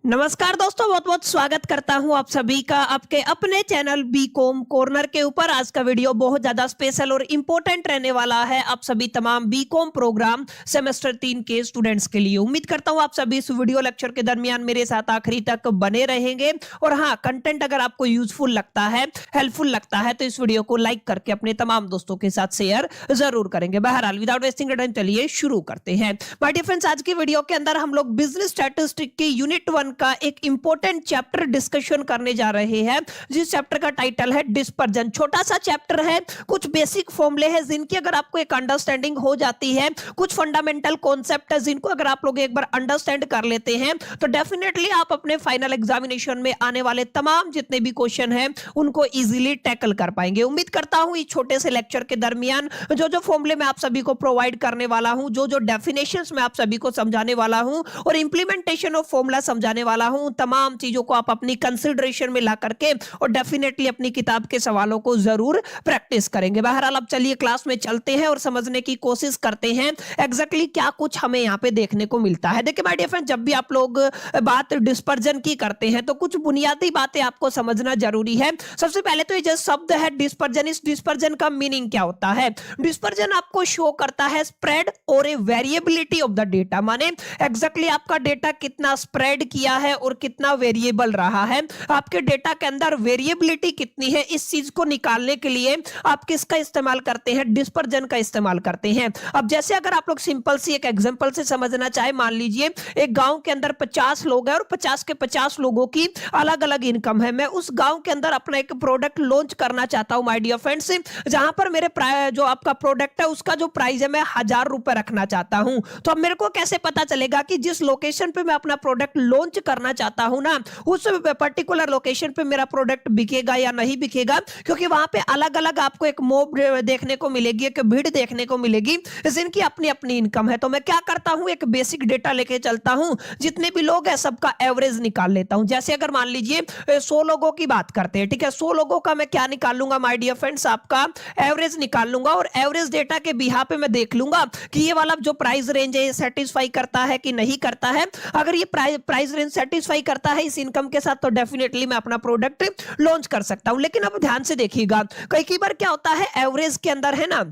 नमस्कार दोस्तों, बहुत बहुत स्वागत करता हूं आप सभी का आपके अपने चैनल बीकॉम कॉर्नर के ऊपर। आज का वीडियो बहुत ज्यादा स्पेशल और इंपॉर्टेंट रहने वाला है आप सभी तमाम बीकॉम प्रोग्राम सेमेस्टर 3 के स्टूडेंट्स के लिए। उम्मीद करता हूं आप सभी इस वीडियो लेक्चर के दरमियान मेरे साथ आखिरी तक बने रहेंगे। और हाँ, कंटेंट अगर आपको यूजफुल लगता है, हेल्पफुल लगता है, तो इस वीडियो को लाइक करके अपने तमाम दोस्तों के साथ शेयर जरूर करेंगे। बहरहाल विदाउट वेस्टिंग टाइम चलिए शुरू करते हैं। माय डियर फ्रेंड्स, आज की वीडियो के अंदर हम लोग बिजनेस स्टैटिस्टिक्स की यूनिट 1 का एक इंपॉर्टेंट चैप्टर डिस्कशन करने जा रहे हैं, जिस चैप्टर का टाइटल है डिस्पर्जन। छोटा सा चैप्टर है, कुछ बेसिक फॉर्मूले हैं जिनकी अगर आपको एक अंडरस्टैंडिंग हो जाती है, कुछ फंडामेंटल कॉन्सेप्ट है जिनको अगर आप लोग एक बार अंडरस्टैंड कर लेते हैं तो डेफिनेटली आप अपने फाइनल एग्जामिनेशन में आने वाले तमाम जितने भी क्वेश्चन हैं उनको इजीली टैकल कर पाएंगे। उम्मीद करता हूं इस छोटे से लेक्चर के दरमियान जो जो फॉर्मूले मैं आप सभी को प्रोवाइड करने वाला हूं, जो जो डेफिनेशंस मैं आप सभी को समझाने वाला हूं और इंप्लीमेंटेशन ऑफ फॉर्मूला समझाने वाला हूं, तमाम चीजों को आप अपनी कंसिडरेशन में ला करके और डेफिनेटली अपनी किताब के सवालों को जरूर प्रैक्टिस करेंगे। बहरहाल अब चलिए क्लास में चलते हैं और समझने की कोशिश करते हैं एग्जैक्टली क्या कुछ हमें यहाँ पे देखने को मिलता है। देखिए माय डियर फ्रेंड, जब भी आप लोग बात डिस्पर्जन की करते हैं तो कुछ बुनियादी बातें आपको समझना जरूरी है। सबसे पहले तो ये जो शब्द है डिस्पर्जन, इस डिस्पर्जन का मीनिंग क्या होता है? डिस्पर्जन आपको शो करता है स्प्रेड और ए वेरिएबिलिटी ऑफ द डेटा, माने एग्जैक्टली आपका डेटा कितना स्प्रेड किया है और कितना वेरिएबल रहा है, आपके डेटा के अंदर वेरिएबिलिटी कितनी है, इस चीज को निकालने के लिए आप किसका इस्तेमाल करते हैं? डिस्पर्जन का इस्तेमाल करते हैं। अब जैसे अगर आप लोग सिंपल सी एक एग्जांपल से समझना चाहे, मान लीजिए एक गांव के अंदर 50 लोग हैं और 50 के 50 लोगों की अलग अलग इनकम है। मैं उस गांव के अंदर अपना एक प्रोडक्ट लॉन्च करना चाहता हूं माय डियर फ्रेंड्स, जहां पर मेरे जो आपका प्रोडक्ट है उसका जो प्राइस है मैं 1000 रुपए रखना चाहता हूं। तो अब मेरे को कैसे पता चलेगा कि जिस लोकेशन पे मैं अपना प्रोडक्ट लॉन्च करना चाहता हूं ना, उस पर्टिकुलर लोकेशन पे मेरा प्रोडक्ट बिकेगा या नहीं बिकेगा? क्योंकि वहां पे अलग अलग आपको एक मोब देखने को मिलेगी, एक भीड़ देखने को मिलेगी जिनकी अपनी अपनी इनकम है। तो मैं क्या करता हूं, एक बेसिक डेटा लेके चलता हूं, जितने भी लोग हैं सबका एवरेज निकाल लेता हूं। जैसे अगर मान लीजिए 100 लोगों की बात करते हैं, ठीक है, 100 लोगों का मैं क्या निकाल लूंगा माय डियर फ्रेंड्स, आपका एवरेज निकाल लूंगा और एवरेज डेटा के बिहार पे मैं देख लूंगा कि ये वाला जो प्राइस रेंज है सेटिस्फाई करता है कि नहीं करता है। अगर ये प्राइस रेंज सेटिस्फाई करता है इस इनकम के साथ तो डेफिनेटली मैं अपना प्रोडक्ट लॉन्च कर सकता हूं। लेकिन अब ध्यान से देखिएगा, कई बार क्या होता है एवरेज के अंदर है ना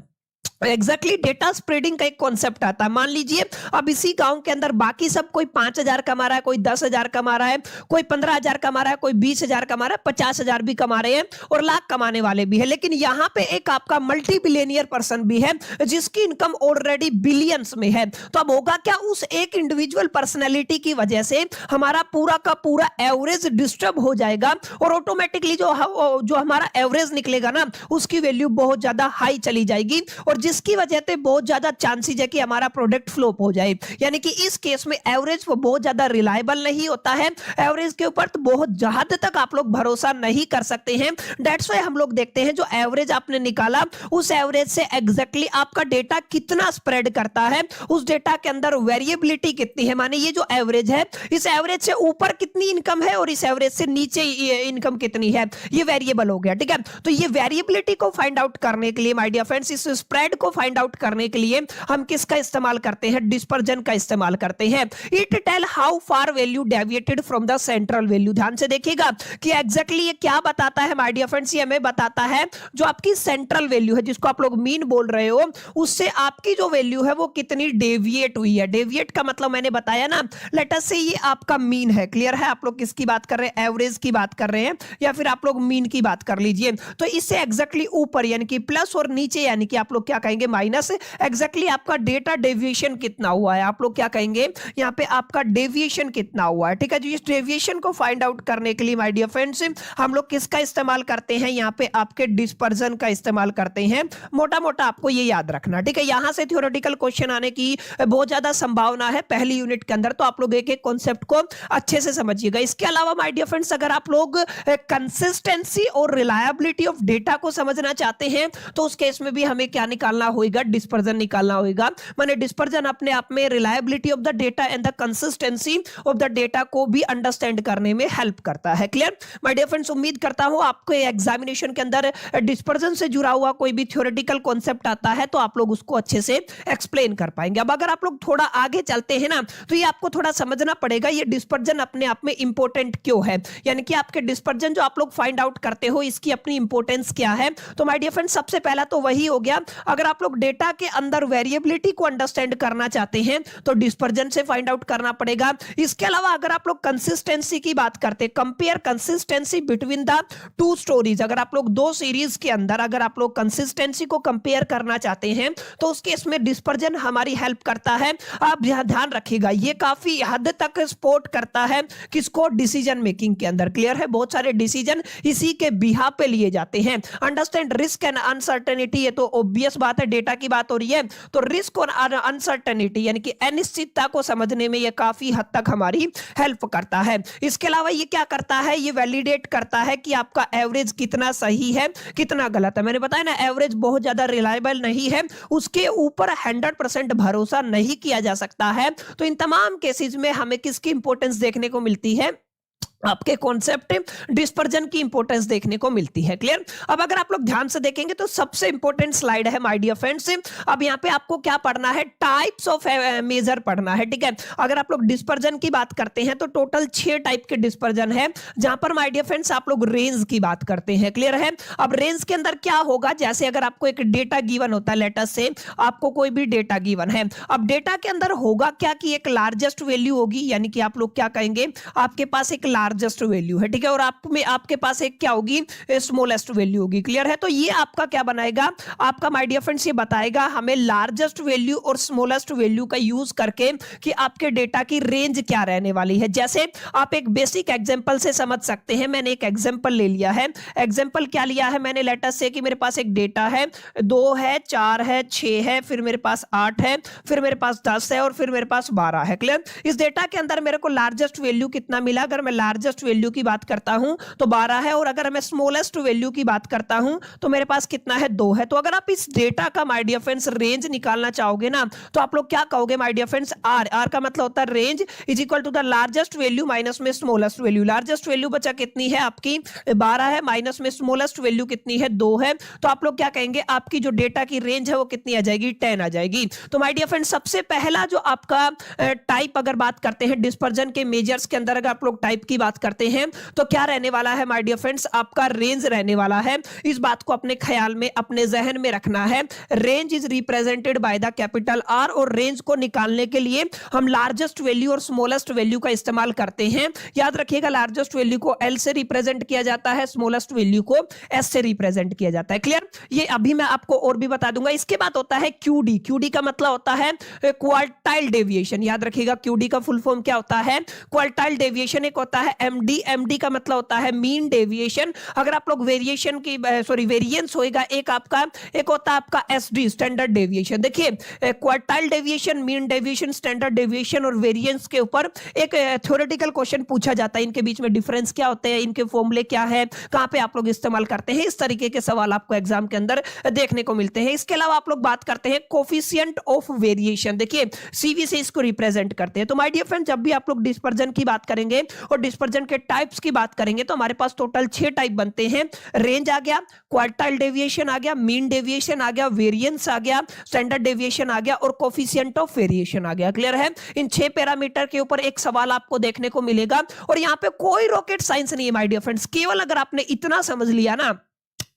एग्जैक्टली डेटा स्प्रेडिंग का एक कॉन्सेप्ट आता है। मान लीजिए अब इसी गांव के अंदर बाकी सब कोई 5000 कमा रहा है, कोई 10,000 कमा रहा है, कोई 15,000 कमा रहा है, कोई 20,000 कमा रहा है, 50,000 भी कमा रहे हैं और लाख कमाने वाले भी है। लेकिन यहां पे एक आपका मल्टी बिलियनियर पर्सन भी है जिसकी इनकम ऑलरेडी बिलियंस में है। तो अब होगा क्या, उस एक इंडिविजुअल पर्सनैलिटी की वजह से हमारा पूरा का पूरा एवरेज डिस्टर्ब हो जाएगा और ऑटोमेटिकली जो हमारा एवरेज निकलेगा ना उसकी वैल्यू बहुत ज्यादा हाई चली जाएगी और जिसकी वजह से बहुत ज्यादा चांसेस है कि हमारा प्रोडक्ट फ्लॉप हो जाए। यानी कि इस केस में एवरेज वो बहुत ज्यादा रिलायबल नहीं होता है, एवरेज के ऊपर तो बहुत हद तक आप लोग भरोसा नहीं कर सकते हैं। दैट्स व्हाई हम लोग देखते हैं जो एवरेज आपने निकाला उस एवरेज से एग्जैक्टली आपका डेटा कितना स्प्रेड करता है, उस डेटा के अंदर वेरिएबिलिटी कितनी है, माने ये जो एवरेज है इस एवरेज से ऊपर कितनी इनकम है और इस एवरेज से नीचे इनकम कितनी है, ये वेरिएबल हो गया। ठीक है, तो ये वेरिएबिलिटी को फाइंड आउट करने के लिए माय डियर फ्रेंड्स, इस स्प्रेड को फाइंड आउट करने के लिए हम किसका इस्तेमाल करते हैं? डिस्पर्जन का इस्तेमाल करते हैं। It tell how far value deviated from the central value. ध्यान से देखिएगा कि एग्जैक्टली ये क्या बताता है माय डियर फ्रेंड्स, ये हमें बताता है जो आपकी सेंट्रल वैल्यू है जिसको आप लोग मीन बोल रहे हो, उससे आपकी जो वैल्यू है वो कितनी डेविएट हुई है। डेविएट का मतलब मैंने बताया ना, लेट अस से ये आपका मीन है। क्लियर है? आप लोग किसकी बात कर रहे हैं? एवरेज की बात कर रहे हैं या फिर आप लोग मीन की बात कर लीजिए। तो इससे एग्जैक्टली ऊपर यानी कि प्लस और नीचे यानी कि आप लोग क्या कहेंगे माइनस, एग्जैक्टली आपका डेटा डेविएशन कितना हुआ है, आप लोग क्या कहेंगे यहाँ पे आपका डेविएशन कितना हुआ है। ठीक है जी, इस डेविएशन को फाइंड आउट करने के लिए माय डियर फ्रेंड्स हम लोग किसका इस्तेमाल करते हैं? यहाँ पे आपके डिस्पर्जन का इस्तेमाल करते हैं। मोटा मोटा आपको ये याद रखना। ठीक है, यहां से थ्योरेटिकल क्वेश्चन आने की बहुत ज्यादा संभावना है पहली यूनिट के अंदर, तो आप लोग एक एक कॉन्सेप्ट को अच्छे से समझिएगा। इसके अलावा माय डियर फ्रेंड्स अगर आप लोग कंसिस्टेंसी और रिलायबिलिटी ऑफ डेटा को समझना चाहते हैं तो उस केस में भी हमें क्या निकालना निकालना होगा, डिस्पर्जन निकालना होगा। माने डिस्पर्जन अपने आप में reliability of the data and the consistency of the data को भी अंडरस्टैंड करने में हेल्प करता है। क्लियर माय डियर फ्रेंड्स, उम्मीद करता हूं आपको एग्जामिनेशन के अंदर डिस्पर्जन से जुड़ा हुआ कोई भी थ्योरेटिकल कॉन्सेप्ट आता है तो आप लोग उसको अच्छे से एक्सप्लेन कर पाएंगे। अब अगर आप लोग थोड़ा आगे चलते हैं ना तो ये आपको थोड़ा समझना पड़ेगा ये डिस्पर्जन अपने आप में इंपॉर्टेंट क्यों है, यानी कि आपके डिस्पर्जन जो आप लोग फाइंड आउट करते हो इसकी अपनी इंपॉर्टेंस क्या है। तो माय डियर फ्रेंड्स, सबसे पहला तो वही हो गया, अगर आप लोग डेटा के अंदर वेरिएबिलिटी को अंडरस्टैंड करना चाहते हैं तो डिस्पर्जन से फाइंड आउट करना पड़ेगा। इसके अलावा अगर आप लोग कंसिस्टेंसी की बात करते हैं, compare consistency between the two stories, अगर आप लोग दो सीरीज के अंदर अगर आप लोग कंसिस्टेंसी को कंपेयर करना चाहते हैं तो उस केस में डिस्पर्जन हमारी हेल्प करता है। आप ध्यान रखिएगा ये काफी हद तक सपोर्ट करता है किसको, डिसीजन मेकिंग के अंदर। क्लियर है, बहुत सारे डिसीजन इसी के बिहाफ पे लिए जाते हैं। अंडरस्टैंड रिस्क एंड अनसर्टेनिटी, ये तो ऑब्वियस बात है, डेटा की बात हो रही है तो रिस्क और अनसर्टेनिटी यानी कि अनिश्चितता को समझने में ये काफी हद तक हमारी हेल्प करता है। इसके अलावा ये क्या करता है, ये वैलिडेट करता है कि आपका एवरेज कितना सही है कितना गलत है। मैंने बताया ना एवरेज बहुत ज्यादा रिलायबल नहीं है, उसके ऊपर 100% भरोसा नहीं किया जा सकता है। तो इन तमाम केसेस में हमें किसकी इंपॉर्टेंस देखने को मिलती है, आपके कॉन्सेप्ट डिस्पर्जन की इंपॉर्टेंस देखने को मिलती है। क्लियर, अब अगर आप लोग ध्यान से देखेंगे तो सबसे इंपॉर्टेंट स्लाइड है माय डियर फ्रेंड्स। अब यहाँ पे आपको क्या पढ़ना है, टाइप्स ऑफ मेजर पढ़ना है। ठीक है, अगर आप लोग डिस्पर्जन की बात करते हैं तो टोटल 6 टाइप के डिस्पर्जन है, जहां पर माय डियर फ्रेंड्स आप लोग रेंज की बात करते हैं। क्लियर है, अब रेंज के अंदर क्या होगा, जैसे अगर आपको एक डेटा गिवन होता है, लेटर से आपको कोई भी डेटा गिवन है, अब डेटा के अंदर होगा क्या कि एक लार्जेस्ट वैल्यू होगी, यानी कि आप लोग क्या कहेंगे, आपके पास एक लार्जेस्ट वैल्यू है। ठीक है, और आप में आपके पास एक क्या होगी, स्मॉलेस्ट वैल्यू होगी। क्लियर है, तो ये आपका क्या बनाएगा, आपका माय डियर फ्रेंड्स ये बताएगा हमें लार्जेस्ट वैल्यू और स्मॉलेस्ट वैल्यू का यूज करके कि आपके डेटा की रेंज क्या रहने वाली है। जैसे आप एक बेसिक एग्जांपल से समझ सकते हैं, मैंने एक एग्जांपल ले लिया है। एग्जांपल क्या लिया है मैंने, लेटर से कि मेरे पास एक डेटा है, 2 है, 4 है, 6 है, फिर मेरे पास 8 है, फिर मेरे पास 10 है और फिर मेरे पास 12 है। क्लियर, इस डेटा के अंदर मेरे को लार्जेस्ट वैल्यू कितना मिला, अगर मैं लार्जेस्ट वैल्यू की बात करता हूं तो 12 है, और अगर मैं स्मॉलेस्ट वैल्यू की बात करता हूं तो मेरे पास कितना है, 2 है। तो अगर आप इस डेटा का माय डियर फ्रेंड्स रेंज निकालना चाहोगे ना तो आप लोग क्या कहोगे माय डियर फ्रेंड्स, आर का मतलब होता है range is equal to the largest value minus में स्मॉलेस्ट वैल्यू। लार्जेस्ट वैल्यू बचा कितनी है आपकी, 12 है, माइनस में स्मॉलेस्ट वैल्यू कितनी है, 2 है। तो आप लोग क्या कहेंगे, आपकी जो डेटा की रेंज है वो कितनी आ जाएगी, 10 आ जाएगी। तो माय डियर फ्रेंड्स सबसे पहला जो आपका टाइप अगर बात करते हैं डिस्पर्जन के मेजर्स के अंदर, अगर आप लोग टाइप की बात करते हैं तो क्या रहने वाला है माय डियर फ्रेंड्स, आपका रेंज रहने वाला है। इस बात को अपने ख्याल में अपने जहन में रखना है। Range is represented by the capital R, और रेंज को निकालने के लिए हम लार्जेस्ट वैल्यू और स्मॉलेस्ट वैल्यू का इस्तेमाल करते हैं। याद रखिएगा लार्जेस्ट वैल्यू को एल से रिप्रेजेंट किया जाता है, स्मॉलेस्ट वैल्यू को एस से रिप्रेजेंट किया जाता है। क्लियर, ये अभी मैं आपको और भी बता दूंगा। इसके बाद होता है क्यूडी। क्यूडी का मतलब होता है क्वार्टाइल डेविएशन। याद रखिएगा क्यूडी का फुल फॉर्म क्या होता है, क्वार्टाइल डेविएशन। एक होता है एमडी, एमडी का मतलब होता है मीन डेविएशन। अगर आप लोग वेरिएशन की वेरिएंस होएगा एक आपका, एक होता है आपका एसडी, स्टैंडर्ड डेविएशन। देखिए quartile deviation, mean deviation, standard deviation और वेरिएंस के ऊपर एक थ्योरेटिकल क्वेश्चन पूछा जाता है। इनके बीच में डिफरेंस क्या होते हैं, इनके फॉर्मूले क्या है, कहां पे आप लोग इस्तेमाल करते हैं, इस तरीके के सवाल आपको एग्जाम के अंदर देखने को मिलते हैं। इसके अलावा आप लोग बात करते हैं कोफिशिएंट ऑफ वेरिएशन। देखिए सीवी से इसको रिप्रेजेंट करते हैं। तो माय डियर फ्रेंड जब भी आप लोग डिस्पर्जन की बात करेंगे और डिस्पर्जन के टाइप्स की बात करेंगे तो हमारे पास टोटल 6 टाइप बनते हैं। रेंज आ गया, क्वार्टाइल डेविएशन आ गया, मीन डेविएशन आ गया, वेरिएंस आ गया, स्टैंडर्ड डेविएशन आ गया और कोफिशिएंट ऑफ वेरिएशन आ गया। क्लियर है, इन 6 पैरामीटर के ऊपर एक सवाल आपको देखने को मिलेगा और यहां पे कोई रॉकेट साइंस नहीं है माय डियर फ्रेंड्स। केवल अगर आपने इतना समझ लिया ना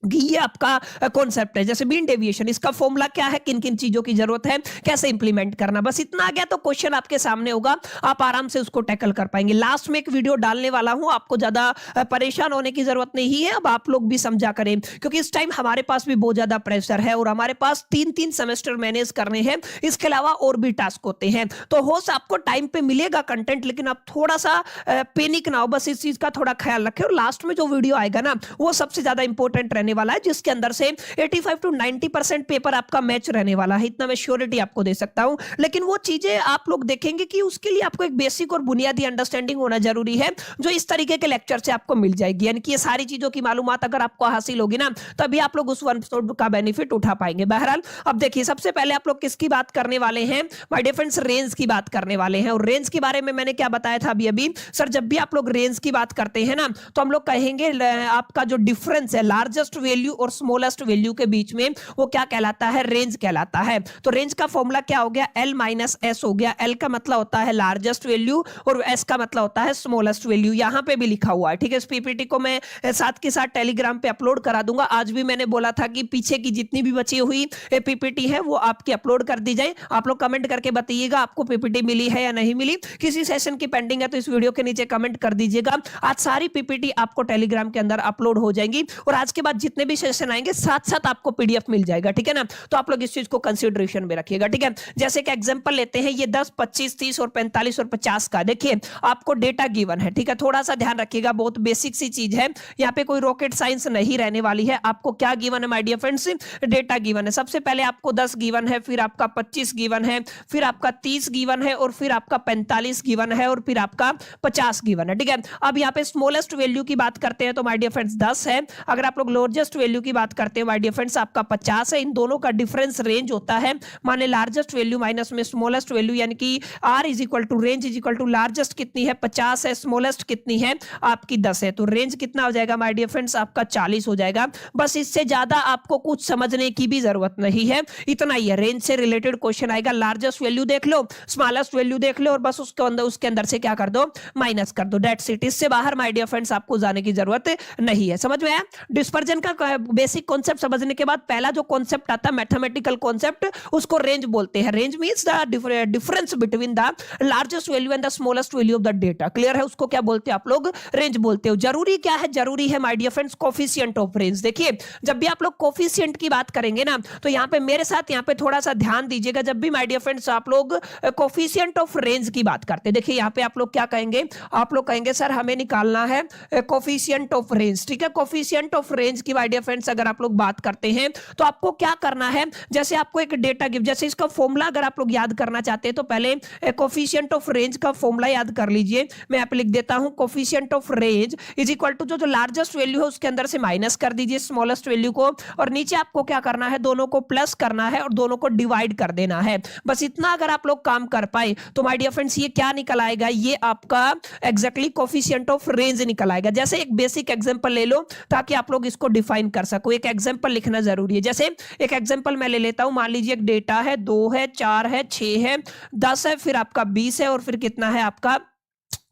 कि ये आपका कॉन्सेप्ट है, जैसे मीन डेविएशन, इसका फॉर्मूला क्या है, किन किन चीजों की जरूरत है, कैसे इंप्लीमेंट करना, बस इतना आ गया तो क्वेश्चन आपके सामने होगा, आप आराम से उसको टैकल कर पाएंगे। लास्ट में एक वीडियो डालने वाला हूं, आपको ज्यादा परेशान होने की जरूरत नहीं है। अब आप लोग भी समझा करें क्योंकि इस टाइम हमारे पास भी बहुत ज्यादा प्रेशर है और हमारे पास 3-3 सेमेस्टर मैनेज करने हैं, इसके अलावा और भी टास्क होते हैं। तो हो आपको टाइम पे मिलेगा कंटेंट, लेकिन आप थोड़ा सा पैनिक ना हो, बस इस चीज का थोड़ा ख्याल रखें। और लास्ट में जो वीडियो आएगा ना वो सबसे ज्यादा इंपॉर्टेंट रहने रहने वाला है जिसके अंदर से 85 to 90% पेपर आपका मैच रहने वाला है, इतना मैं श्योरिटी आपको दे सकता हूं। लेकिन वो चीजें आप लोग देखेंगे कि उसके लिए आपको एक बेसिक और बुनियादी अंडरस्टैंडिंग होना जरूरी है, जो इस तरीके के लेक्चर से आपको मिल जाएगी। यानी कि ये सारी चीजों की मालूमात अगर आपको हासिल होगी ना, तभी आप लोग उस वन एपिसोड का बेनिफिट उठा पाएंगे। बहरहाल अब देखिए, सबसे पहले आप लोग किसकी बात करने वाले हैं माय डियर फ्रेंड्स, रेंज की बात करने वाले हैं। और रेंज के बारे में मैंने क्या बताया था अभी अभी सर, जब भी आप लोग रेंज की बात करते हैं ना, तो हम लोग कहेंगे आपका जो डिफरेंस है लार्जेस्ट वैल्यू और स्मॉलेस्ट वैल्यू के बीच में, वो क्या कहलाता है, रेंज कहलाता है। तो रेंज का फॉर्मूला क्या हो गया, L माइनस एस हो गया। L का मतलब होता है लार्जेस्ट वैल्यू और S का मतलब होता है स्मॉलेस्ट वैल्यू। यहां पे भी लिखा हुआ है, ठीक है। इस पीपीटी को मैं साथ के साथ टेलीग्राम पे अपलोड करा दूंगा। आज भी मैंने बोला था कि पीछे की जितनी भी बची हुई पीपीटी है वो आपकी अपलोड कर दी जाए। आप लोग कमेंट करके बताइएगा आपको पीपीटी मिली है या नहीं मिली। किसी सेशन की पेंडिंग है तो इस वीडियो के नीचे कमेंट कर दीजिएगा। आज सारी पीपीटी आपको टेलीग्राम के अंदर अपलोड हो जाएंगी और आज के बाद जितने भी सेशन आएंगे साथ साथ आपको पीडीएफ मिल जाएगा, ठीक है ना। तो आप लोग इस चीज को कंसीडरेशन में रखिएगा, ठीक है। जैसे कि एग्जांपल लेते हैं, ये 10, 25, 30 और 45 और 50 का देखिए आपको डेटा गिवन है, ठीक है। थोड़ा सा ध्यान रखिएगा, बहुत बेसिक सी चीज है, यहाँ पे कोई रॉकेट साइंस नहीं रहने वाली है। आपको क्या गिवन है my dear friends, data given है। सबसे पहले आपको 10 गिवन है, फिर आपका 25 गिवन है, फिर आपका 30 गिवन है और फिर आपका 45 गिवन है और फिर आपका 50 गिवन है, ठीक है। अब यहाँ पे स्मॉलेस्ट वैल्यू की बात करते हैं तो माय डियर फ्रेंड्स 10 है। अगर आप लोग लार्जेस्ट वैल्यू की बात करते हैं माय डियर फ्रेंड्स आपका 50 है। इन दोनों का डिफरेंस रेंज होता है, माने लार्जेस्ट वैल्यू माइनस में स्मॉलेस्ट वैल्यू, यानी कि R is equal to range is equal to largest कितनी है 50 है, स्मॉलेस्ट कितनी है आपकी 10 है। तो रेंज कितना हो जाएगा माय डियर फ्रेंड्स आपका 40 हो जाएगा। बस इससे ज्यादा आपको कुछ समझने की भी जरूरत नहीं है, इतना ही है। रेंज से रिलेटेड क्वेश्चन आएगा, लार्जेस्ट वैल्यू देख लो, स्मॉलेस्ट वैल्यू देख लो और बस उसके अंदर से क्या कर दो, माइनस कर दो, दैट्स इट। इससे बाहर माय डियर फ्रेंड्स आपको जाने की जरूरत नहीं है। समझ में आया? डिस्पर्जन का बेसिक कॉन्सेप्ट समझने के बाद पहला जो कॉन्सेप्ट आता है मैथमेटिकल कॉन्सेप्ट, उसको रेंज बोलते हैं। Range means the difference between the largest value and the smallest value of the data. Clear है? उसको क्या बोलते हैं आप लोग, रेंज बोलते हो। जरूरी क्या है, जरूरी है my dear friends coefficient of range. देखिए जब भी आप लोग कोफिशिएंट की बात करेंगे ना, तो यहां पे मेरे साथ यहां पे थोड़ा सा ध्यान दीजिएगा। जब भी माय डियर फ्रेंड्स आप लोग कोफिशिएंट ऑफ रेंज की बात करते हैं, देखिए यहां पे आप लोग क्या कहेंगे, आप लोग कहेंगे सर हमें निकालना है कोफिशिएंट ऑफ रेंज, ठीक है। कोफिशिएंट ऑफ रेंज की माय डियर फ्रेंड्स अगर आप लोग बात करते हैं तो आपको क्या करना है, जैसे आपको एक डेटा गिव, जैसे इसका फॉर्मूला अगर आप लोग याद करना चाहते हैं तो पहले कोफिशिएंट ऑफ रेंज का फॉर्मूला याद कर लीजिए। मैं यहाँ पे लिख देता हूं, coefficient of range is equal to जो लार्जेस्ट वैल्यू है उसके अंदर से माइनस कर दीजिए स्मॉलेस्ट वैल्यू को, और नीचे आपको क्या करना है, दोनों को प्लस करना है और दोनों को डिवाइड कर देना है। बस इतना अगर आप लोग काम कर पाए तो माय डियर फ्रेंड्स ये क्या निकल आएगा, ये आपका एग्जैक्टली कोफिशिएंट ऑफ रेंज निकल आएगा। जैसे एक बेसिक एग्जांपल ले लो ताकि आप लोग इसको डिफाइन कर सको। एक एग्जांपल लिखना जरूरी है। जैसे एक एग्जांपल मैं ले लेता हूं, मान लीजिए एक डेटा है, 2 है, 4 है, 6 है, 10 है, फिर आपका 20 है और फिर कितना है आपका,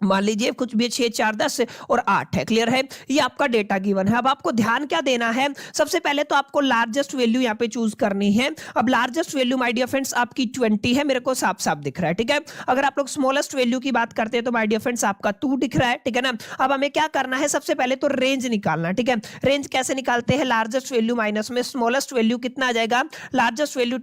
मान लीजिए कुछ भी 6, 4, 10 और 8 है। क्लियर है? ये आपका डेटा गिवन है। अब आपको ध्यान क्या देना है, सबसे पहले तो आपको लार्जेस्ट वैल्यू यहाँ पे चूज करनी है। अब largest value my dear friends आपकी 20 है, मेरे को साफ साफ दिख रहा है, ठीक है। अगर आप लोग स्मॉलेस्ट वैल्यू की बात करते हैं तो माय डियर फ्रेंड्स आपका 2 दिख रहा है, ठीक है ना। अब हमें क्या करना है, सबसे पहले तो रेंज निकालना, ठीक है। रेंज कैसे निकालते हैं, लार्जेस्ट वैल्यू माइनस में स्मॉलेस्ट वैल्यू कितना आ जाएगा, लार्जेस्ट वैल्यू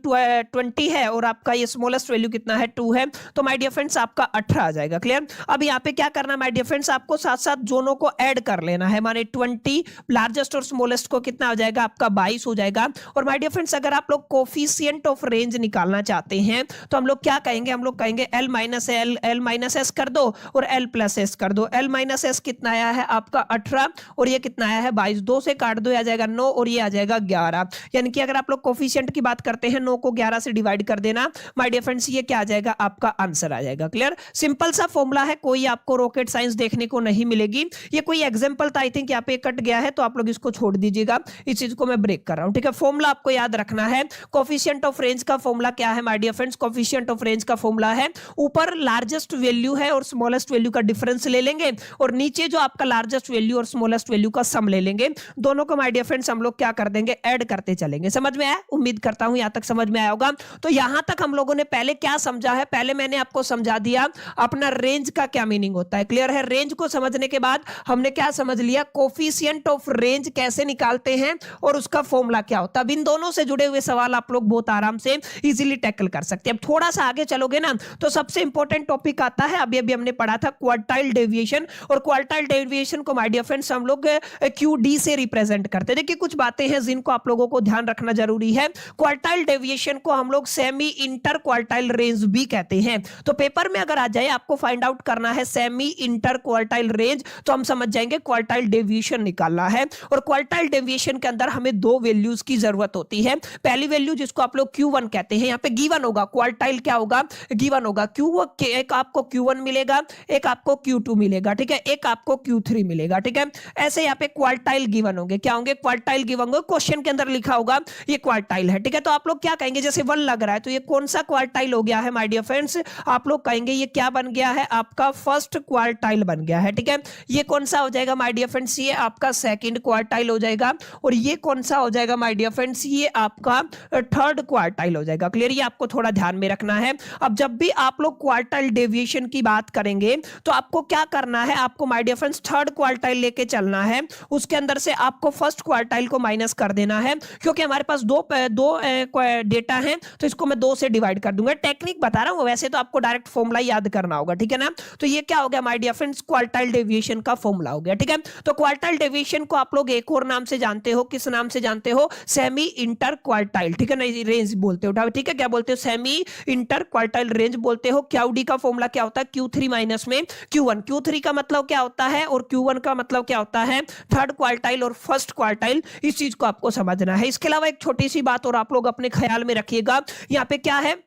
20 है और आपका ये स्मॉलेस्ट वैल्यू कितना है, 2 है, तो माय डियर फ्रेंड्स आपका 18 आ जाएगा। क्लियर? अब यहाँ पे क्या करना माय डियर फ्रेंड्स, आपको साथ साथ दोनों को ऐड कर लेना है, माने 20 लार्जेस्ट और स्मॉलेस्ट को कितना हो जाएगा आपका 22 हो जाएगा। और माय डियर फ्रेंड्स अगर आप लोग कोफिशिएंट ऑफ रेंज निकालना चाहते हैं तो हम लोग क्या कहेंगे, हम लोग कहेंगे L माइनस एस कर दो और L प्लस एस कर दो। L माइनस एस कितना आया है आपका 18 और ये कितना आया है 22, 2 से काट दो आ जाएगा 9 और ये आ जाएगा 11। यानी कि अगर आप लोग कोफिशिएंट की बात करते हैं 9 को 11 से डिवाइड कर देना माय डियर फ्रेंड्स, ये क्या आ जाएगा आपका आंसर आ जाएगा। क्लियर? सिंपल सा फॉर्मूला है, कोई आपको रॉकेट साइंस देखने को नहीं मिलेगी। ये कोई एग्जांपल था, आई थिंक यहाँ पे कट गया है तो आप लोग इसको छोड़ दीजिएगा, इस चीज को मैं ब्रेक कर रहा हूं, ठीक है। फॉर्मूला आपको याद रखना है। कोफिशिएंट ऑफ रेंज का फॉर्मूला क्या है my dear friends, coefficient of range का फॉर्मूला है, ऊपर लार्जेस्ट वैल्यू है और स्मॉलेस्ट वैल्यू का डिफरेंस ले लेंगे और नीचे जो आपका लार्जेस्ट वैल्यू और स्मॉलेस्ट वैल्यू का सम ले लेंगे। दोनों को माय डियर फ्रेंड्स हम लोग क्या कर देंगे, ऐड करते चलेंगे। समझ में आया? उम्मीद करता हूं यहां तक समझ में आया होगा। तो यहां तक हम लोगों ने पहले क्या समझा है, पहले मैंने आपको समझा दिया अपना रेंज का क्या मीनिंग मीनिंग होता है। क्लियर है? रेंज को समझने के बाद हमने क्या समझ लिया, कोफिशिएंट ऑफ रेंज कैसे निकालते हैं और उसका फॉर्मूला क्या होता है। अब इन दोनों से जुड़े हुए सवाल आप लोग बहुत आराम से इजीली टैकल कर सकते हैं। अब थोड़ा सा आगे चलोगे ना तो सबसे इंपॉर्टेंट टॉपिक आता है, अभी अभी हमने पढ़ा था क्वार्टाइल डेविएशन, और क्वार्टाइल डेविएशन को माय डियर फ्रेंड्स हम लोग QD से रिप्रेजेंट करते हैं। देखिए कुछ बातें हैं जिनको आप लोगों को ध्यान रखना जरूरी है। क्वार्टाइल डेविएशन को हम लोग सेमी इंटर क्वार्टाइल रेंज भी कहते हैं। तो पेपर में अगर आ जाए आपको फाइंड आउट करना है सेमी इंटर क्वार्टाइल रेंज, तो हम समझ जाएंगे क्वार्टाइल डेविएशन निकालना है। और क्वार्टाइल डेविएशन के अंदर हमें दो वैल्यूज की जरूरत होती है। पहली वैल्यू जिसको आप लोग Q1 कहते हैं, यहाँ पे गिवन होगा, क्वार्टाइल क्या होगा, गिवन होगा। एक आपको Q1 मिलेगा, एक आपको Q2 मिलेगा, ठीक है, एक आपको Q3 मिलेगा, ठीक है। ऐसे यहाँ पे क्वार्टाइल गिवन होंगे, क्या होंगे, क्वार्टाइल गिवन होंगे। क्वेश्चन के अंदर लिखा होगा ये क्वार्टाइल है, ठीक है। तो आप लोग क्या कहेंगे, जैसे 1 लग रहा है तो ये कौन सा क्वार्टाइल हो गया है माय डियर फ्रेंड्स, आप लोग कहेंगे ये क्या बन गया है, आपका फर्स्ट क्वार्टाइल बन गया है, ठीक है। ये कौन सा हो जाएगा माय डियर फ्रेंड्स, ये आपका सेकंड क्वार्टाइल हो जाएगा। और ये कौन सा हो जाएगा माय डियर फ्रेंड्स, ये आपका थर्ड क्वार्टाइल हो जाएगा। क्लियर? ये आपको थोड़ा ध्यान में रखना है। अब जब भी आप लोग क्वार्टाइल डेविएशन की बात करेंगे तो आपको क्या करना है, आपको my dear friends third quartile लेके चलना है, उसके अंदर से आपको फर्स्ट क्वार्टाइल को माइनस कर देना है, क्योंकि हमारे पास दो डेटा है तो इसको मैं 2 से डिवाइड कर दूंगा। टेक्निक बता रहा हूं, वैसे तो आपको डायरेक्ट फॉर्मूला याद करना होगा, ठीक है ना। तो ये क्या हो गया my dear friends, quartile deviation का फॉर्मूला हो गया, ठीक है। तो क्वार्टाइल डेविएशन को आप लोग एक और नाम से जानते हो, किस नाम से जानते हो, सेमी इंटर क्वार्टाइल, ठीक है ना, रेंज बोलते हो, ठीक है। क्या बोलते हो, सेमी इंटर क्वार्टाइल रेंज बोलते हो। QD का फॉर्मूला क्या होता है, Q3 माइनस में Q1। Q3 का मतलब क्या होता है और Q1 का मतलब क्या होता है, थर्ड क्वार्टाइल और फर्स्ट क्वार्टाइल। इस चीज को आपको समझना है। इसके अलावा एक छोटी सी बात और आप लोग अपने ख्याल में रखिएगा, यहाँ पे क्या है,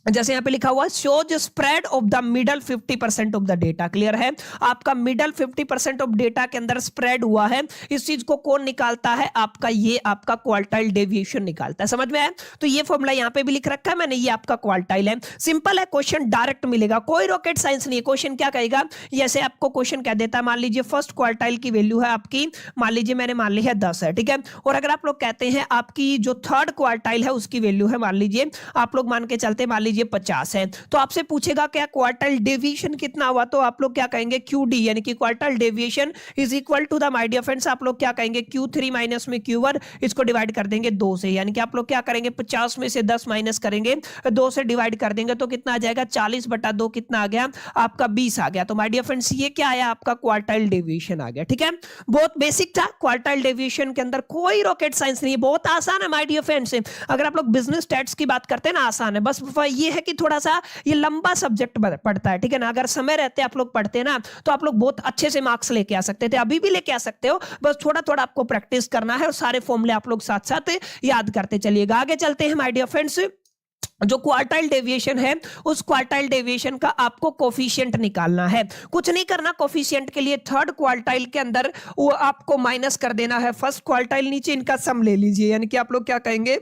जैसे यहाँ पे लिखा हुआ shows spread of the middle 50% of the data. Clear है? आपका मिडल 50% ऑफ डेटा के अंदर स्प्रेड हुआ है, इस चीज को कौन निकालता है, आपका ये आपका क्वार्टाइल डेविएशन निकालता है। समझ में आया? तो ये फॉर्मूला यहाँ पे भी लिख रखा है मैंने, ये आपका क्वार्टाइल है। सिंपल है, क्वेश्चन डायरेक्ट मिलेगा, कोई रॉकेट साइंस नहीं है। क्वेश्चन क्या कहेगा, जैसे आपको क्वेश्चन कह देता है, मान लीजिए फर्स्ट क्वार्टाइल की वैल्यू है आपकी, मान लीजिए मैंने मान ली है 10 है, ठीक है। और अगर आप लोग कहते हैं आपकी जो थर्ड क्वार्टाइल है उसकी वैल्यू है, मान लीजिए आप लोग मान के चलते, मान लीजिए 50 है, तो आपसे पूछेगा क्या क्वार्टाइल डेविएशन कितना हुआ, तो आप लोग क्या कहेंगे, QD यानी कि quartile deviation is equal to the my dear friends, आप लोग क्या कहेंगे, Q3 माइनस में Q1, इसको डिवाइड कर देंगे 2 से, यानी कि आप लोग क्या करेंगे, 50 में से 10 माइनस करेंगे, 2 से डिवाइड कर देंगे तो कितना आ जाएगा, 40/2 कितना आ गया, आपका 20 आ गया। तो माय डियर फ्रेंड्स ये क्या आया, आपका क्वार्टाइल डेविएशन आ गया, ठीक है। बहुत बेसिक था, क्वार्टाइल डेविएशन के अंदर कोई रॉकेट साइंस नहीं है, बहुत आसान है माय डियर फ्रेंड्स। अगर आप लोग बिजनेस स्टैट्स की बात करते हैं ना, आसान है, बस ये है कि थोड़ा सा ये लंबा सब्जेक्ट पढ़ता है, ठीक है ना। अगर समय रहते आप लोग पढ़ते ना तो आप लोग बहुत अच्छे से मार्क्स लेके आ सकते थे, अभी भी लेके आ सकते हो, बस थोड़ा थोड़ा आपको प्रैक्टिस करना है और सारे फॉर्मूले आप लोग साथ साथ याद करते चलिएगा। आगे चलते हैं माय डियर फ्रेंड्स, जो क्वार्टाइल डेविएशन है उस क्वार्टाइल डेविएशन का आपको कोफिशिएंट निकालना है। कुछ नहीं करना, कोफिशिएंट के लिए थर्ड क्वार्टाइल के अंदर वो आपको माइनस कर देना है फर्स्ट क्वार्टाइल, नीचे इनका सम ले लीजिए, यानी कि आप लोग क्या कहेंगे,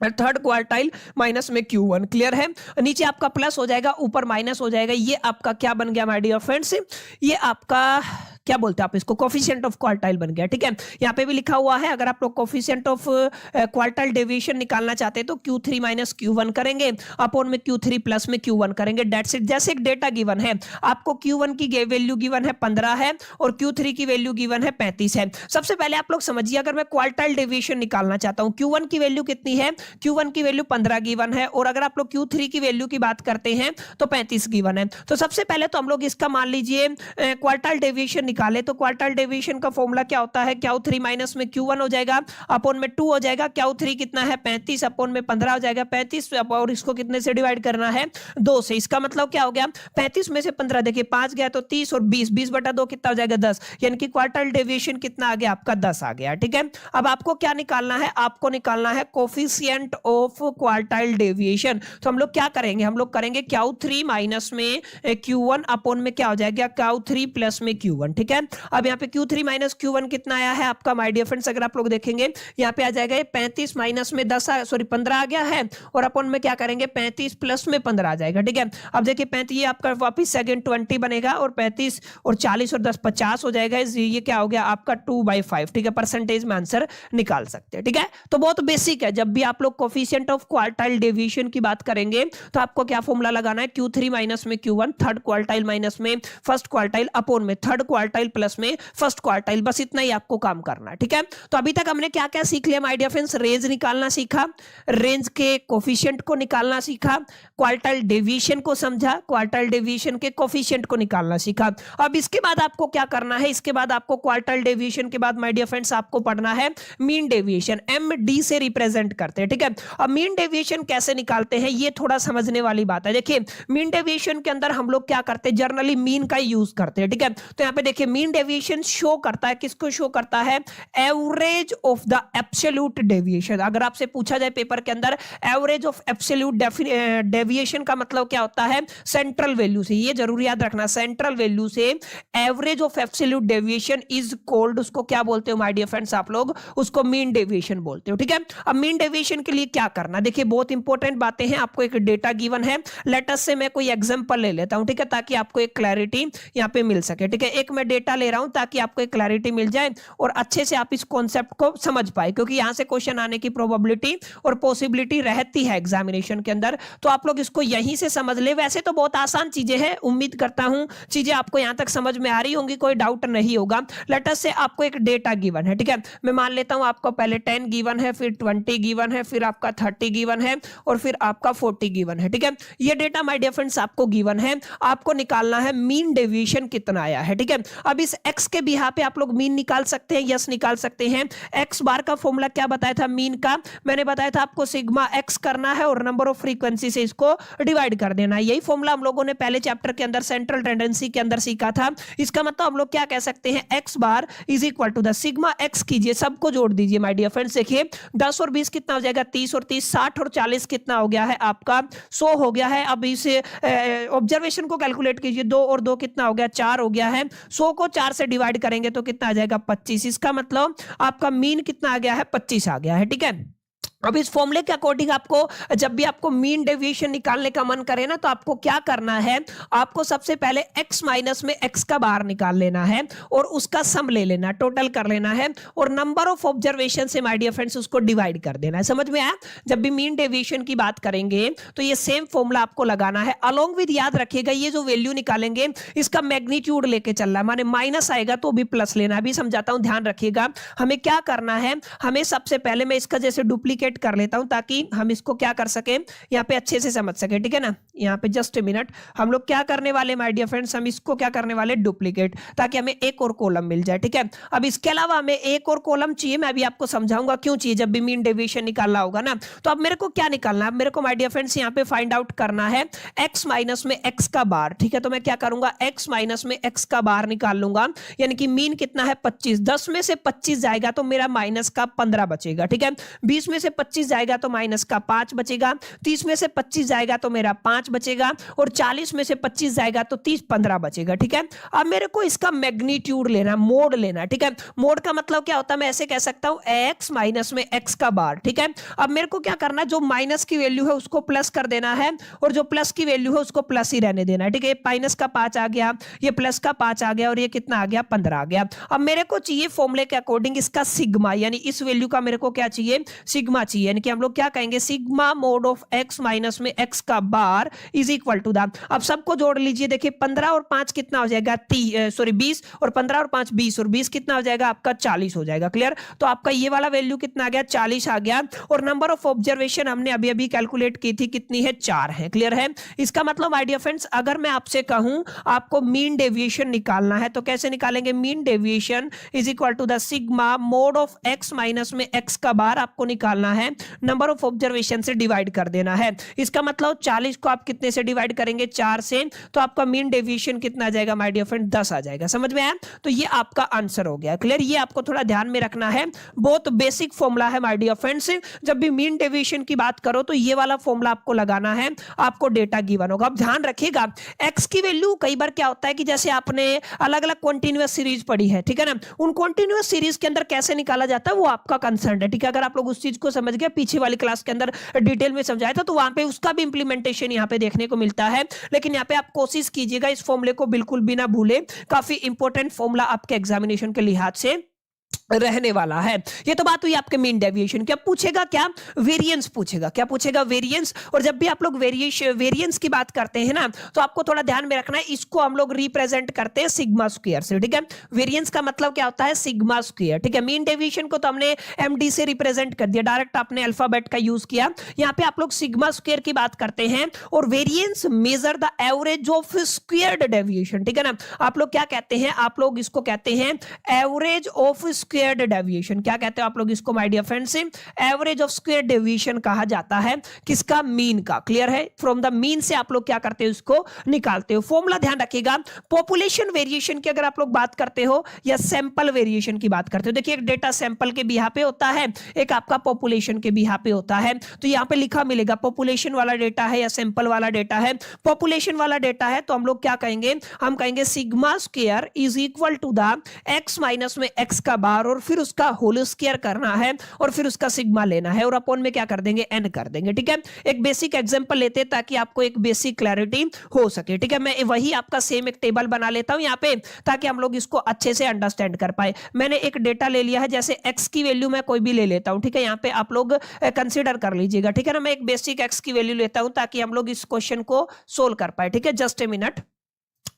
थर्ड क्वार्टाइल माइनस में Q1। क्लियर है? नीचे आपका प्लस हो जाएगा, ऊपर माइनस हो जाएगा। ये आपका क्या बन गया माय डियर फ्रेंड्स, ये आपका क्या बोलते हैं आप इसको, कोफिशिएंट ऑफ क्वार्टाइल बन गया, ठीक है। यहाँ पे भी लिखा हुआ है, अगर आप लोग कोफिशिएंट ऑफ क्वार्टाइल डेविएशन निकालना चाहते हैं तो Q3 माइनस Q1 करेंगे, अपॉन में Q3 प्लस में Q1 करेंगे, डेट्स इट। जैसे एक डेटा गिवन है, आपको Q1 की वैल्यू गिवन है 15 है और Q3 की वैल्यू गिवन है 35 है। सबसे पहले आप लोग समझिए, अगर मैं क्वार्टाइल डेविएशन निकालना चाहता हूँ, Q1 की वैल्यू कितनी है, Q1 की वैल्यू 15 गिवन है, और अगर आप लोग Q3 की वैल्यू की बात करते हैं तो 35 गिवन है। तो सबसे पहले तो हम लोग इसका मान लीजिए क्वार्टाइल डेविएशन निकाले, तो क्वार्टाइल डेविएशन का फॉर्मूला क्या होता है, Q3 माइनस में Q1 हो जाएगा, अपॉन में 2 हो जाएगा, Q3 कितना है 35, अपॉन में 15 हो जाएगा 35, और इसको कितने से डिवाइड करना है, 2 से। इसका मतलब क्या हो गया, 35 में से 15 देखिए 5 गया तो 30, और 20/2 कितना हो जाएगा 10, यानी कि क्वार्टाइल डेविएशन कितना आ गया, आपका 10 आ गया, ठीक है। अब आपको क्या निकालना है, आपको निकालना है कोफिशिएंट ऑफ क्वार्टाइल डेविएशन। तो हम लोग क्या करेंगे, हम लोग करेंगे Q3 माइनस में Q1, अपॉन में क्या हो जाएगा, Q3 प्लस में Q1, ठीक है। ठीक है। अब यहाँ पे Q3 माइनस Q1 कितना आया है आपका माय डियर फ्रेंड्स, अगर आप लोग देखेंगे यहाँ पे आ जाएगा ये 35 माइनस में 10 सॉरी 15 आ गया है, और अपन में क्या करेंगे 35 प्लस में 15 आ जाएगा, ठीक है। अब देखिए 35 ये आपका वापिस सेकंड 20 बनेगा, और 35 और 40 और 10 50 हो जाएगा, ये क्या हो गया आपका 2/5, ठीक है। परसेंटेज में आंसर निकाल सकते हैं, ठीक है। तो बहुत बेसिक है, जब भी आप लोग कोफिशिएंट ऑफ क्वार्टाइल डेविएशन की बात करेंगे तो आपको क्या फॉर्मूला लगाना है, Q3 माइनस में Q1, थर्ड क्वार्टाइल माइनस में फर्स्ट क्वार्टाइल अपॉन में थर्ड क्वार्टाइल प्लस में फर्स्ट क्वार्टाइल, बस इतना ही आपको काम करना है, ठीक है। तो अभी तक हमने क्या क्या सीख लिया माय डियर फ्रेंड्स, रेंज निकालना सीखा, रेंज के कोफिशिएंट को निकालना सीखा, क्वार्टाइल डेविएशन को समझा, क्वार्टाइल डेविएशन के कोफिशिएंट को निकालना सीखा। अब इसके बाद आपको क्या करना है, इसके बाद आपको क्वार्टाइल डेविएशन के बाद माय डियर फ्रेंड्स आपको पढ़ना है मीन डेविएशन, MD से रिप्रेजेंट करते हैं, ठीक है। अब मीन डेविएशन कैसे निकालते हैं ये थोड़ा समझने वाली बात है। देखिए मीन डेविएशन के अंदर हम लोग क्या करते हैं, जनरली मीन का यूज करते हैं, ठीक है। तो यहाँ पे देखिए मीन डेविएशन शो करता है, किसको शो करता है, average of the absolute deviation. अगर आपसे पूछा जाए पेपर के अंदर एवरेज ऑफ एब्सोल्यूट डेविएशन का मतलब क्या होता है, सेंट्रल वैल्यू से, ये जरूर याद रखना, सेंट्रल वैल्यू से average of absolute deviation is called, उसको क्या बोलते हो माय डियर फ्रेंड्स आप लोग, उसको मीन डेविएशन बोलते हो, ठीक है। अब मीन डेविएशन के लिए क्या करना, देखिए बहुत इंपॉर्टेंट बातें हैं, आपको एक डेटा गिवन है, लेट अस से मैं कोई एग्जांपल ले लेता हूं, ठीक है, ताकि आपको एक क्लैरिटी यहां पे मिल सके, ठीक है। एक मैं डेटा ले रहा हूं ताकि आपको एक क्लैरिटी मिल जाए और अच्छे से आप इस कॉन्सेप्ट को समझ पाए, क्योंकि यहां से क्वेश्चन आने की प्रोबेबिलिटी और पॉसिबिलिटी रहती है एग्जामिनेशन के अंदर, तो आप लोग इसको यहीं से समझ ले। वैसे तो बहुत आसान चीजें हैं, उम्मीद करता हूं चीजें आपको यहां तक समझ में आ रही होंगी, कोई डाउट नहीं होगा। लेट अस से आपको एक डेटा गिवन है, ठीक है, मैं मान लेता हूं आपको पहले 10 गिवन है, फिर 20 गिवन है, फिर आपका 30 गिवन है, और फिर आपका 40 गिवन है, ठीक है। ये डेटा माय डियर फ्रेंड्स आपको गिवन है, आपको निकालना है मीन डेविएशन कितना आया है, ठीक है। अब इस x के बिहाफ पे आप लोग मीन निकाल सकते हैं, यस निकाल सकते हैं। x बार का फॉर्मूला क्या बताया था मीन का, मैंने बताया था आपको सिग्मा x करना है और नंबर ऑफ फ्रीक्वेंसी से इसको डिवाइड कर देना है। यही फॉर्मूला हम लोगों ने पहले चैप्टर के अंदर सेंट्रल टेंडेंसी के अंदर सीखा था। इसका मतलब हम लोग क्या कह सकते हैं, x bar is equal to the sigma x कीजिए, सबको जोड़ दीजिए माय डियर फ्रेंड्स। देखिए 10 और 20 कितना हो जाएगा, 30 और 30 60 और 40 कितना हो गया है आपका 100 हो गया है। अब इस ऑब्जर्वेशन को कैलकुलेट कीजिए, 2 और 2 कितना हो गया, 4 हो गया है। 100 को 4 से डिवाइड करेंगे तो कितना आ जाएगा 25, इसका मतलब आपका मीन कितना आ गया है 25 आ गया है, ठीक है। अब इस फॉर्मूले के अकॉर्डिंग आपको जब भी आपको मीन डेविएशन निकालने का मन करे ना, तो आपको क्या करना है, आपको सबसे पहले x माइनस में x का बार निकाल लेना है और उसका सम ले लेना, टोटल कर लेना है, और नंबर ऑफ ऑब्जर्वेशन से माय डियर फ्रेंड्स उसको डिवाइड कर देना है। समझ में आया? जब भी मीन डेविएशन की बात करेंगे तो ये सेम फॉर्मूला आपको लगाना है, अलोंग विद याद रखिएगा ये जो वैल्यू निकालेंगे इसका मैग्नीट्यूड लेके चलना है, माने माइनस आएगा तो भी प्लस लेना। अभी समझाता हूं, ध्यान रखिएगा। हमें क्या करना है, हमें सबसे पहले मैं इसका जैसे डुप्लीकेट कर लेता हूं ताकि हम इसको क्या कर सके, यहां पे अच्छे से समझ सके, ठीक है ना। यहां पे जस्ट ए मिनट, हम लोग क्या करने वाले माय डियर फ्रेंड्स, हम इसको क्या करने वाले डुप्लीकेट, ताकि हमें एक और कॉलम मिल जाए, ठीक है। अब इसके अलावा हमें एक और कॉलम चाहिए, मैं अभी आपको समझाऊंगा क्यों चाहिए जब भी मीन डेविएशन निकालना होगा ना। तो अब मेरे को क्या निकालना है, मेरे को माय डियर फ्रेंड्स यहां पे फाइंड आउट करना है x माइनस में x का बार, ठीक है। तो मैं क्या करूंगा, x माइनस में x का बार निकाल लूंगा, यानी कि मीन कितना है 25, 10 में से 25 जाएगा तो मेरा माइनस का 15 बचेगा, ठीक है। 20 में से 25 जाएगा तो माइनस का 5 बचेगा, 30 में से 25 जाएगा तो मेरा 5 बचेगा, और 40 में से 25 जाएगा तो 30 15 बचेगा, ठीक है। अब मेरे को इसका मैग्नीट्यूड लेना, मोड लेना, ठीक है। मोड का मतलब क्या होता है, मैं ऐसे कह सकता हूं x माइनस में x का बार, ठीक है। अब मेरे को क्या करना है, जो माइनस की वैल्यू है उसको प्लस कर देना है, और जो प्लस की वैल्यू है उसको प्लस ही रहने देना है, ठीक है। माइनस का 5 आ गया, ये प्लस का 5 आ गया, और ये कितना आ गया 15 आ गया। अब मेरे को चाहिए फॉर्मूले के अकॉर्डिंग इसका सिग्मा, यानी इस वैल्यू का मेरे को क्या चाहिए, सिग्मा चाहिए, यानी कि हम लोग क्या कहेंगे, sigma mod of x minus में x का bar is equal to the, अब सबको जोड़ लीजिए, देखिए 15 और 5 कितना हो जाएगा 20, और 15 और 5 20, और 20 कितना हो जाएगा आपका 40 हो जाएगा, क्लियर। तो आपका ये वाला वैल्यू कितना आ गया 40 आ गया, और नंबर ऑफ ऑब्जर्वेशन हमने अभी अभी कैलकुलेट की थी, कितनी है 4 है, क्लियर है। इसका मतलब माय डियर फ्रेंड्स, अगर मैं आपसे कहूं आपको मीन डेविएशन निकालना है तो कैसे निकालेंगे, mean deviation is equal to the sigma mod of x minus में x का बार आपको निकालना है, नंबर ऑफ ऑब्जर्वेशन से डिवाइड कर देना है। इसका मतलब 40 को आप कितने से डिवाइड करेंगे, 4 से, तो आपका मीन डेविएशन कितना आ जाएगा माय डियर फ्रेंड, 10 आ जाएगा। समझ में आया? तो ये आपका आंसर हो गया। क्लियर? ये आपको थोड़ा ध्यान में रखना है, बहुत बेसिक फॉर्मूला है माय डियर फ्रेंड्स। जब भी मीन डेविएशन की बात करो तो ये वाला फॉर्मूला आपको लगाना है, आपको डेटा गिवन होगा। अब ध्यान रखिएगा, एक्स की वैल्यू कई बार क्या होता है कि जैसे आपने अलग अलग कॉन्टिन्यूअस सीरीज पढ़ी है, ठीक है ना, उन कॉन्टिन्यूअस सीरीज के अंदर कैसे निकाला जाता है वो आपका कंसर्न है, ठीक है। अगर आप लोग उस चीज को समझ गए, पीछे वाली क्लास के अंदर डिटेल में समझाया था, तो वहां पे उसका भी इंप्लीमेंटेशन यहाँ पे देखने को मिलता है। लेकिन यहाँ पे आप कोशिश कीजिएगा इस फॉर्मूले को बिल्कुल भी ना भूले, काफी इंपॉर्टेंट फॉर्मूला आपके एग्जामिनेशन के लिहाज से रहने वाला है। ये तो बात हुई आपके मीन डेविएशन की। अब पूछेगा क्या, वेरिएंस पूछेगा। क्या पूछेगा? वेरिएंस। और जब भी आप लोग वेरिएंस की बात करते हैं ना, तो आपको थोड़ा ध्यान में रखना है, इसको हम लोग रिप्रेजेंट करते हैं सिग्मा स्क्वायर से, ठीक है। वेरिएंस का मतलब क्या होता है? सिग्मा स्क्वायर, ठीक है। मीन डेविएशन को तो हमने एमडी से रिप्रेजेंट कर दिया, डायरेक्ट आपने अल्फाबेट का यूज किया। यहाँ पे आप लोग सिग्मा स्क्वायर की बात करते हैं। और variance measure the average of squared deviation, ठीक है ना। आप लोग क्या कहते हैं? आप लोग इसको कहते हैं एवरेज ऑफ स्क्वायर्ड डेविएशन। क्या कहते हो आप लोग इसको my dear friends? Average of squared deviation कहा जाता है। किसका? मीन का। क्लियर है? फ्रॉम द मीन से आप लोग क्या करते हो, इसको निकालते हो। फॉर्मूला ध्यान रखिएगा, पॉपुलेशन वेरिएशन की अगर आप लोग बात करते हो या सैंपल वेरिएशन की बात करते हो, देखिए एक डेटा सैंपल के बिहाफ पे होता है, एक आपका पॉपुलेशन के बिहाफ पे होता है। तो यहां पे लिखा मिलेगा पॉपुलेशन वाला डेटा है या सैंपल वाला डेटा है। पॉपुलेशन वाला डेटा है तो हम लोग क्या कहेंगे? हम कहेंगे sigma square is equal to the x minus में एक्स का बार, और फिर उसका होल स्क्वायर करना है, और फिर उसका सिग्मा लेना है, और अपॉन में क्या कर देंगे? एन कर देंगे, ठीक है। एक बेसिक एग्जांपल लेते हैं ताकि आपको एक बेसिक क्लैरिटी हो सके, ठीक है। मैं वही आपका सेम एक टेबल बना लेता हूं यहाँ पे, ताकि हम लोग इसको अच्छे से अंडरस्टैंड कर पाए। मैंने एक डेटा ले लिया है, जैसे एक्स की वैल्यू मैं कोई भी ले लेता हूं, ठीक है। यहाँ पे आप लोग कंसिडर कर लीजिएगा, ठीक है ना। मैं एक बेसिक एक्स की वैल्यू लेता हूं ताकि हम लोग इस क्वेश्चन को सोल्व कर पाए, ठीक है। जस्ट ए मिनट,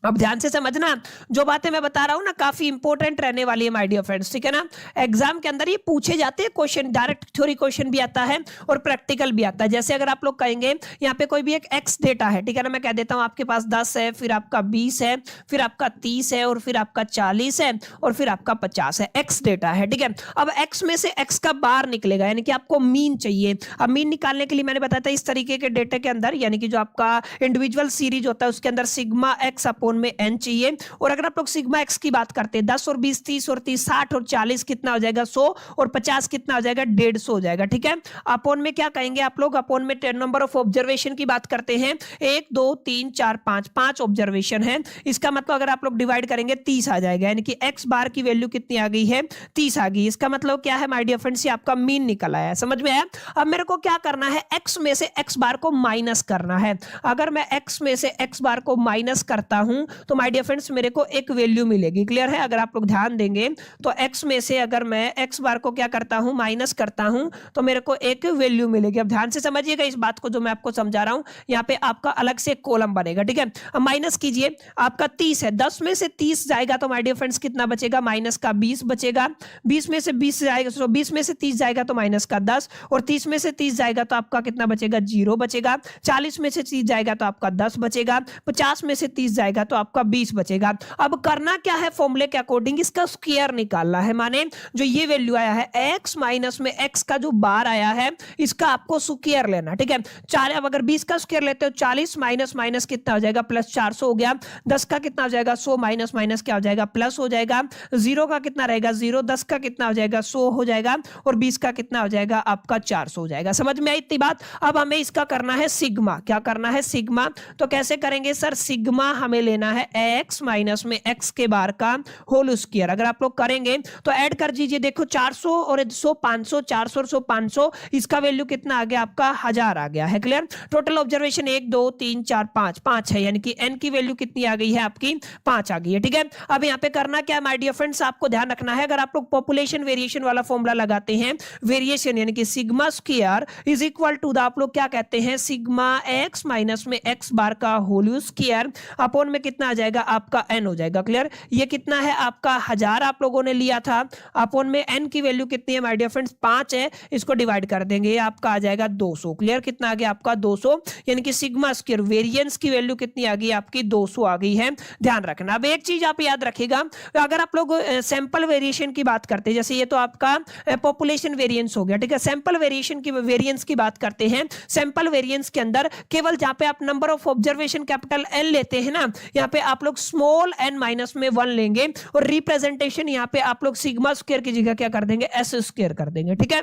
अब ध्यान से समझना, जो बातें मैं बता रहा हूं ना काफी इंपॉर्टेंट रहने वाली है माय डियर फ्रेंड्स, ठीक है ना। एग्जाम के अंदर ये पूछे जाते हैं क्वेश्चन, डायरेक्ट थ्योरी क्वेश्चन भी आता है और प्रैक्टिकल भी आता है। जैसे अगर आप लोग कहेंगे यहाँ पे कोई भी एक एक्स डेटा है, ठीक है ना, मैं कह देता हूं आपके पास 10 है, फिर आपका 20 है, फिर आपका 30 है, और फिर आपका 40 है, और फिर आपका 50 है। एक्स डेटा है, ठीक है। अब एक्स में से एक्स का बार निकलेगा, यानी कि आपको मीन चाहिए। अब मीन निकालने के लिए मैंने बताया था इस तरीके के डेटा के अंदर, यानी कि जो आपका इंडिविजुअल सीरीज होता है उसके अंदर सिग्मा एक्स अपॉन में एन चाहिए। और अगर आप लोग सिग्मा एक्स की बात करते हैं, 10 और 20 30 और 30 60 और 40 कितना हो जाएगा? 100, और 50 कितना हो जाएगा? 150 हो जाएगा, ठीक है। अपॉन में क्या कहेंगे आप लोग? अपॉन में नंबर ऑफ ऑब्जर्वेशन की बात करते हैं, 1 2 3 4 5 ऑब्जर्वेशन है। इसका मतलब अगर आप लोग डिवाइड करेंगे 30 आ जाएगा, यानी कि एक्स बार की वैल्यू कितनी आ गई है? 30 आ गई। इसका मतलब क्या है माय डियर फ्रेंड्स? ये आपका मीन निकल आया है। समझ में आया? अब मेरे को क्या करना है? एक्स में से एक्स बार को माइनस करना है। अगर मैं एक्स में से एक्स बार को माइनस करता हूं तो माय डियर फ्रेंड्स मेरे को एक वैल्यू मिलेगी। क्लियर है? अगर आप लोग ध्यान देंगे तो एक्स में से अगर मैं एक्स बार को क्या करता हूं? माइनस करता हूं, तो मेरे को एक वैल्यू मिलेगी। अब ध्यान से समझिएगा इस बात को जो मैं आपको समझा रहा हूं। यहां पे आपका अलग से कॉलम बनेगा, ठीक है। अब माइनस कीजिए, आपका 30 है, 10 में से 30 जाएगा तो माय डियर फ्रेंड्स कितना बचेगा? माइनस का 20 बचेगा। 20 में से 20 जाएगा, तो 20 में से 30 जाएगा तो माइनस का 10, और 30 में से 30 जाएगा तो आपका कितना बचेगा? 0 बचेगा। 40 में से 30 जाएगा तो आपका 10 बचेगा। 50 में से 30 जाएगा तो आपका 20 बचेगा। अब करना क्या है? फॉर्मूले के अकॉर्डिंग इसका स्क्वायर निकालना है, माने जो ये वैल्यू आया है x माइनस में x का जो बार आया है इसका आपको स्क्वायर लेना, ठीक है। 4, अब अगर 20 का स्क्वायर लेते हो 40 माइनस माइनस कितना हो जाएगा? प्लस 400 हो गया। 10 का कितना हो जाएगा? 100 माइनस माइनस क्या हो जाएगा? प्लस हो जाएगा। 0 का कितना रहेगा? 0। 10 का कितना हो जाएगा? 100 हो जाएगा। और 20 का कितना हो जाएगा? आपका 400 हो जाएगा। समझ में आई इतनी बात? अब हमें इसका करना है सिग्मा। क्या करना है? सिग्मा। तो कैसे करेंगे सर? सिग्मा हमें लेना है x माइनस में x के बार का होल स्क्वायर। अगर आप लोग करेंगे तो ऐड कर दीजिए, देखो 400 और 100 500, 400 और 100 500, इसका वैल्यू कितना आ गया? आपका 1000 आ गया है। क्लियर? टोटल ऑब्जर्वेशन 1 2 3 4 5 है, यानी कि n की वैल्यू कितनी आ गई है? आपकी 5 आ गई है, ठीक है। अब यहाँ पे करना क्या माय डियर फ्रेंड्स? आपको ध्यान रखना है, अगर आप लोग पॉपुलेशन वेरिएशन वाला फॉर्मूला लगाते हैं, वेरिएशन यानी कि sigma square is equal to the, आप लोग क्या कहते हैं? सिग्मा एक्स माइनस में एक्स बार का होल स्क्वायर अपॉन में कितना आ जाएगा आपका n हो जाएगा। क्लियर? ये कितना है आपका 1000 आप लोगों ने लिया था, अपन में n की वैल्यू कितनी है माय डियर फ्रेंड्स 5 है, इसको डिवाइड कर देंगे, ये आपका आ जाएगा 200। क्लियर? कितना आ गया आपका 200, यानी कि सिग्मा स्क्वायर वेरिएंस की वैल्यू कितनी आ गई आपकी 200 आ गई है, ध्यान रखना। अब एक चीज आप याद रखिएगा, अगर आप लोग सैंपल वेरिएशन की बात करते हैं, जैसे ये तो आपका पॉपुलेशन वेरिएंस हो गया, ठीक है, सैंपल वेरिएशन की वेरिएंस की बात करते हैं, सैंपल वेरिएंस के अंदर केवल जहां पे आप number of observation capital N लेते हैं ना, यहाँ पे आप लोग स्मॉल एन माइनस में 1 लेंगे और रिप्रेजेंटेशन यहाँ पे आप लोग सिग्मा स्क्वायर की जगह क्या कर देंगे, एस स्क्वायर कर देंगे। ठीक है,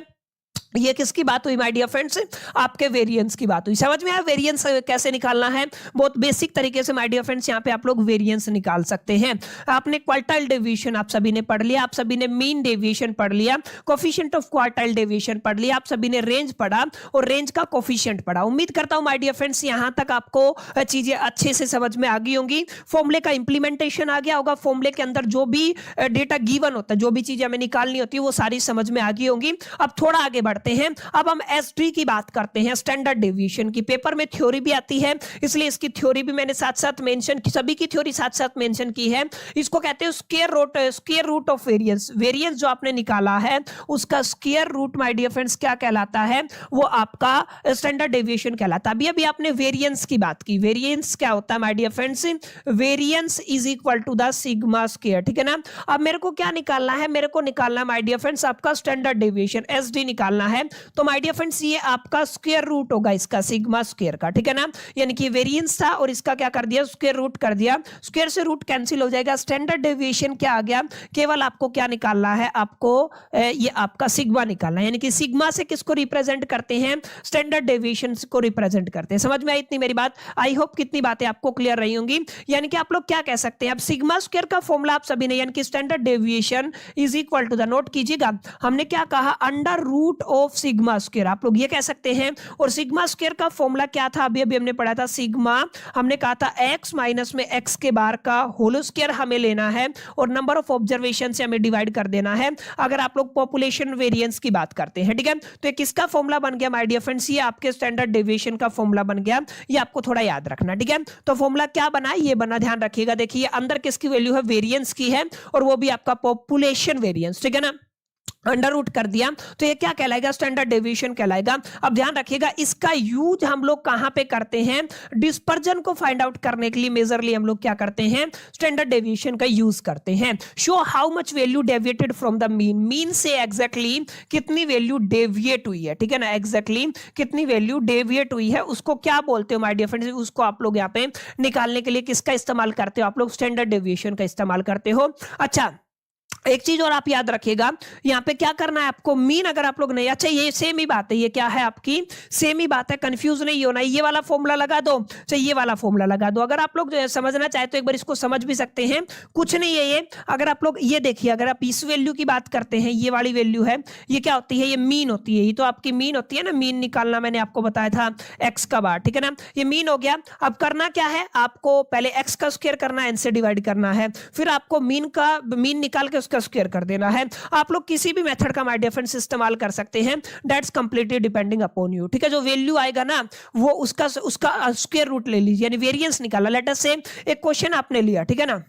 ये किसकी बात हुई माय डियर फ्रेंड्स, आपके वेरिएंस की बात हुई। समझ में आया वेरिएंस कैसे निकालना है? बहुत बेसिक तरीके से माय डियर फ्रेंड्स यहाँ पे आप लोग वेरिएंस निकाल सकते हैं। आपने क्वार्टाइल डेविएशन आप सभी ने पढ़ लिया, आप सभी ने मीन डेविएशन पढ़ लिया, कोफिशिएंट ऑफ क्वार्टाइल डेविएशन पढ़ लिया, आप सभी ने रेंज पढ़ा और रेंज का कोफिशिएंट पढ़ा। उम्मीद करता हूं माय डियर फ्रेंड्स यहां तक आपको चीजें अच्छे से समझ में आ गई होंगी। फॉर्मूले का इंप्लीमेंटेशन आ गया होगा, फॉर्मूले के अंदर जो भी डेटा गिवन होता है, जो भी चीजें हमें निकालनी होती है वो सारी समझ में आ गई होंगी। अब थोड़ा आगे बढ़ते हैं, अब हम एसडी की बात करते हैं, स्टैंडर्ड डेविएशन की। पेपर में थ्योरी भी आती है, इसलिए इसकी थ्योरी भी मैंने साथ साथ मेंशन की, सभी की थ्योरी साथ साथ मेंशन की है। इसको कहते हैं square root of variance. Variance जो आपने निकाला है उसका square root my dear friends क्या कहलाता है, वो आपका स्टैंडर्ड डेविएशन कहलाता है। अभी आपने वेरिएंस की बात की, वेरिएंस क्या होता है my dear friends, variance is equal to the sigma square. ठीक है ना, अब मेरे को क्या निकालना है, मेरे को निकालना है माय डियर फ्रेंड्स आपका स्टैंडर्ड डेविएशन, एसडी निकालना है। तो माय डियर फ्रेंड्स ये आपका स्क्वायर रूट होगा इसका सिग्मा स्क्वायर का। ठीक है ना, यानी कि वेरिएंस था और इसका क्या कर दिया, स्क्वायर रूट कर दिया, स्क्वायर से रूट कैंसिल हो जाएगा। स्टैंडर्ड डेविएशन क्या आ गया, केवल आपको क्या निकालना है, आपको ये आपका सिग्मा निकालना है, यानी कि सिग्मा से किसको रिप्रेजेंट करते हैं, स्टैंडर्ड डेविएशन को रिप्रेजेंट करते हैं। समझ में आई इतनी मेरी बात? आई होप कितनी बातें आपको क्लियर रही होंगी। यानी कि आप लोग क्या कह सकते हैं, अब सिग्मा स्क्वायर का फॉर्मूला आप सभी ने, यानी कि standard deviation is equal to the, note कीजिएगा, हमने क्या कहा, under root of sigma square, आप लोग ये कह सकते हैं। और सिग्मा स्क्वायर का फॉर्मूला क्या था, अभी अभी हमने पढ़ा था, सिग्मा हमने कहा था x माइनस में x के बार का होल स्क्वायर हमें लेना है और नंबर ऑफ ऑब्जर्वेशन से हमें डिवाइड कर देना है, अगर आप लोग पॉपुलेशन वेरिएंस की बात करते हैं। ठीक है, तो ये किसका फॉर्मूला बन गया माय डियर फ्रेंड्स, ये आपके स्टैंडर्ड डेविएशन का फॉर्मूला बन गया, ये आपको थोड़ा याद रखना। ठीक है, तो फॉर्मूला क्या बना, ये बना, ध्यान रखिएगा। देखिए अंदर किसकी वैल्यू है, वेरिएंस की है, और वो भी आपका पॉपुलेशन वेरिएंस। ठीक है ना, अंडर रूट कर दिया, तो ये क्या कहलाएगा, स्टैंडर्ड डेविएशन कहलाएगा। अब ध्यान रखिएगा इसका यूज हम लोग कहां पे करते हैं, डिस्पर्जन को फाइंड आउट करने के लिए, मेजरली हम लोग क्या करते हैं, स्टैंडर्ड डेविएशन का यूज करते हैं। Show how much value deviated from the mean, mean से एग्जैक्टली कितनी वैल्यू डेविएट हुई है। ठीक है ना, एग्जैक्टली कितनी वैल्यू डेविएट हुई है, उसको क्या बोलते हो माय डियर फ्रेंड्स, उसको आप लोग यहाँ पे निकालने के लिए किसका इस्तेमाल करते हो, आप लोग स्टैंडर्ड डेविएशन का इस्तेमाल करते हो। अच्छा, एक चीज और आप याद रखिएगा, यहाँ पे क्या करना है आपको, मीन अगर आप लोग नहीं, अच्छा ये सेम ही बात है, ये क्या है आपकी सेम ही बात है, कंफ्यूज नहीं होना, ये वाला फॉर्मूला लगा दो, चाहे ये वाला फॉर्मूला लगा दो। अगर आप लोग समझना चाहे तो एक बार इसको समझ भी सकते हैं, कुछ नहीं है ये। अगर आप लोग ये देखिए, अगर आप इस वैल्यू की बात करते हैं, ये वाली वैल्यू है, ये क्या होती है, ये मीन होती है, ये तो आपकी मीन होती है ना, मीन निकालना मैंने आपको बताया था एक्स का बार। ठीक है ना, ये मीन हो गया। अब करना क्या है, आपको पहले एक्स का स्क्वायर करना है, एन से डिवाइड करना है, फिर आपको मीन निकाल के उसका स्क्वायर कर देना है। आप लोग किसी भी मेथड का माय डियर फ्रेंड्स इस्तेमाल कर सकते हैं, that's completely depending upon you. ठीक है, जो वैल्यू आएगा ना वो उसका स्क्वायर रूट ले लीजिए, यानी वेरिएंस निकाला। लेट अस से एक क्वेश्चन आपने लिया, ठीक है ना,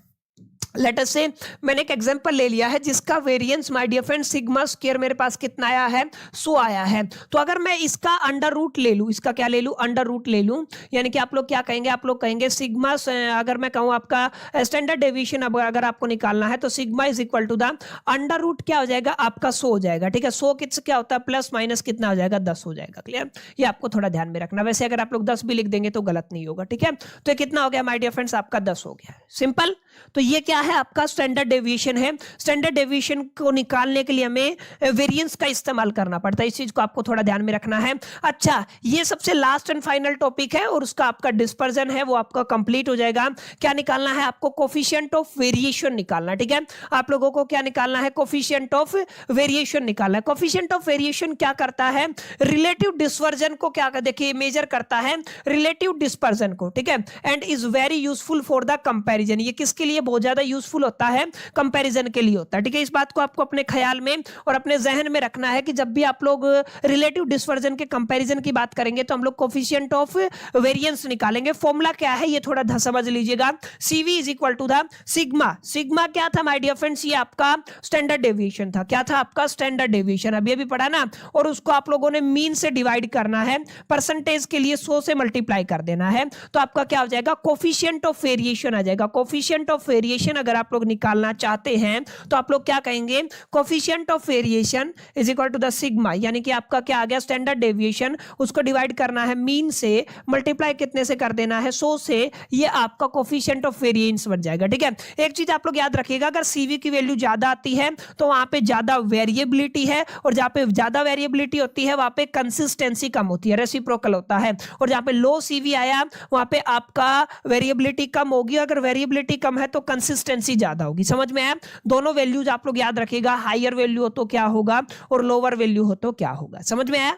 लेट अस से मैंने एक एग्जांपल ले लिया है जिसका variance my dear friend sigma square मेरे पास कितना आया है, 100 आया है। तो अगर मैं इसका अंडर रूट ले लूं, इसका क्या ले लूं, अंडर रूट ले लूं, यानी कि आप लोग क्या कहेंगे, आप लोग कहेंगे सिग्मा, अगर मैं कहूं आपका स्टैंडर्ड डेविएशन अगर आपको निकालना है तो sigma is equal to the under root क्या हो जाएगा आपका 100 हो जाएगा। ठीक है, 100 किस क्या होता है, प्लस माइनस कितना हो जाएगा, 10 हो जाएगा। क्लियर, ये आपको थोड़ा ध्यान में रखना। वैसे अगर आप लोग 10 भी लिख देंगे तो गलत नहीं होगा। ठीक है, तो ये कितना हो गया माय डियर फ्रेंड्स, आपका 10 हो गया, सिंपल। तो ये क्या है, आपका स्टैंडर्ड डेविएशन है। स्टैंडर्ड डेविएशन को निकालने के लिए हमें वेरिएंस का इस्तेमाल करना पड़ता है, इस चीज को आपको थोड़ा ध्यान में रखना है। अच्छा, ये सबसे लास्ट एंड फाइनल टॉपिक है और उसका आपका डिस्पर्जन है, वो आपका कंप्लीट हो जाएगा। क्या निकालना है आपको, कोफिशिएंट ऑफ वेरिएशन निकालना। ठीक है, आप लोगों को क्या निकालना है, कोफिशिएंट ऑफ वेरिएशन निकालना है। कोफिशिएंट ऑफ वेरिएशन क्या करता है, रिलेटिव डिस्पर्जन को क्या देखिए मेजर करता है, रिलेटिव डिस्पर्जन को। ठीक है, and is very useful for the comparison. ये किसके लिए बहुत ज्यादा यूजफुल होता है, कंपैरिजन के लिए होता है। ठीक है, इस बात को आपको अपने ख्याल में और अपने जहन में रखना है कि जब भी आप लोग रिलेटिव डिस्पर्जन के कंपैरिजन की बात करेंगे तो हम लोग कोफिशिएंट ऑफ वेरिएंस निकालेंगे। फॉर्मूला क्या है ये थोड़ा समझ लीजिएगा। CV is equal to the sigma. Sigma क्या था माय डियर फ्रेंड्स? ये आपका स्टैंडर्ड डेविएशन था। क्या था आपका? Standard deviation. अभी अभी पढ़ा ना, और उसको आप लोगों ने मीन से डिवाइड करना है, परसेंटेज के लिए 100 से मल्टीप्लाई कर देना है, तो आपका क्या हो जाएगा? कोफिशिएंट ऑफ वेरिएशन आ जाएगा। कोफिशिएंट ऑफ वेरिएशन अगर आप लोग निकालना चाहते हैं तो आप लोग क्या कहेंगे? Coefficient of variation is equal to the sigma, यानी कि आपका क्या आ गया? स्टैंडर्ड डेविएशन, उसको डिवाइड करना है मीन से, मल्टीप्लाई कितने से कर देना है? 100 से, ये आपका कोफिशिएंट ऑफ वेरिएंस बन जाएगा। ठीक है, एक चीज आप लोग याद रखिएगा, अगर CV की वैल्यू ज्यादा आती है तो वहां पे ज्यादा वेरिएबिलिटी है, और जहां पे ज्यादा वेरिएबिलिटी होती है वहां पे कंसिस्टेंसी कम होती है, रेसिप्रोकल होता है। और जहां पे लो CV आया वहां पे आपका वेरिएबिलिटी कम होगी, अगर वेरिएबिलिटी कम है तो कंसिस्टेंसी ज्यादा होगी। समझ में आया? दोनों वैल्यूज आप लोग याद रखिएगा, हायर वैल्यू हो तो क्या होगा और लोअर वैल्यू हो तो क्या होगा। समझ में आया?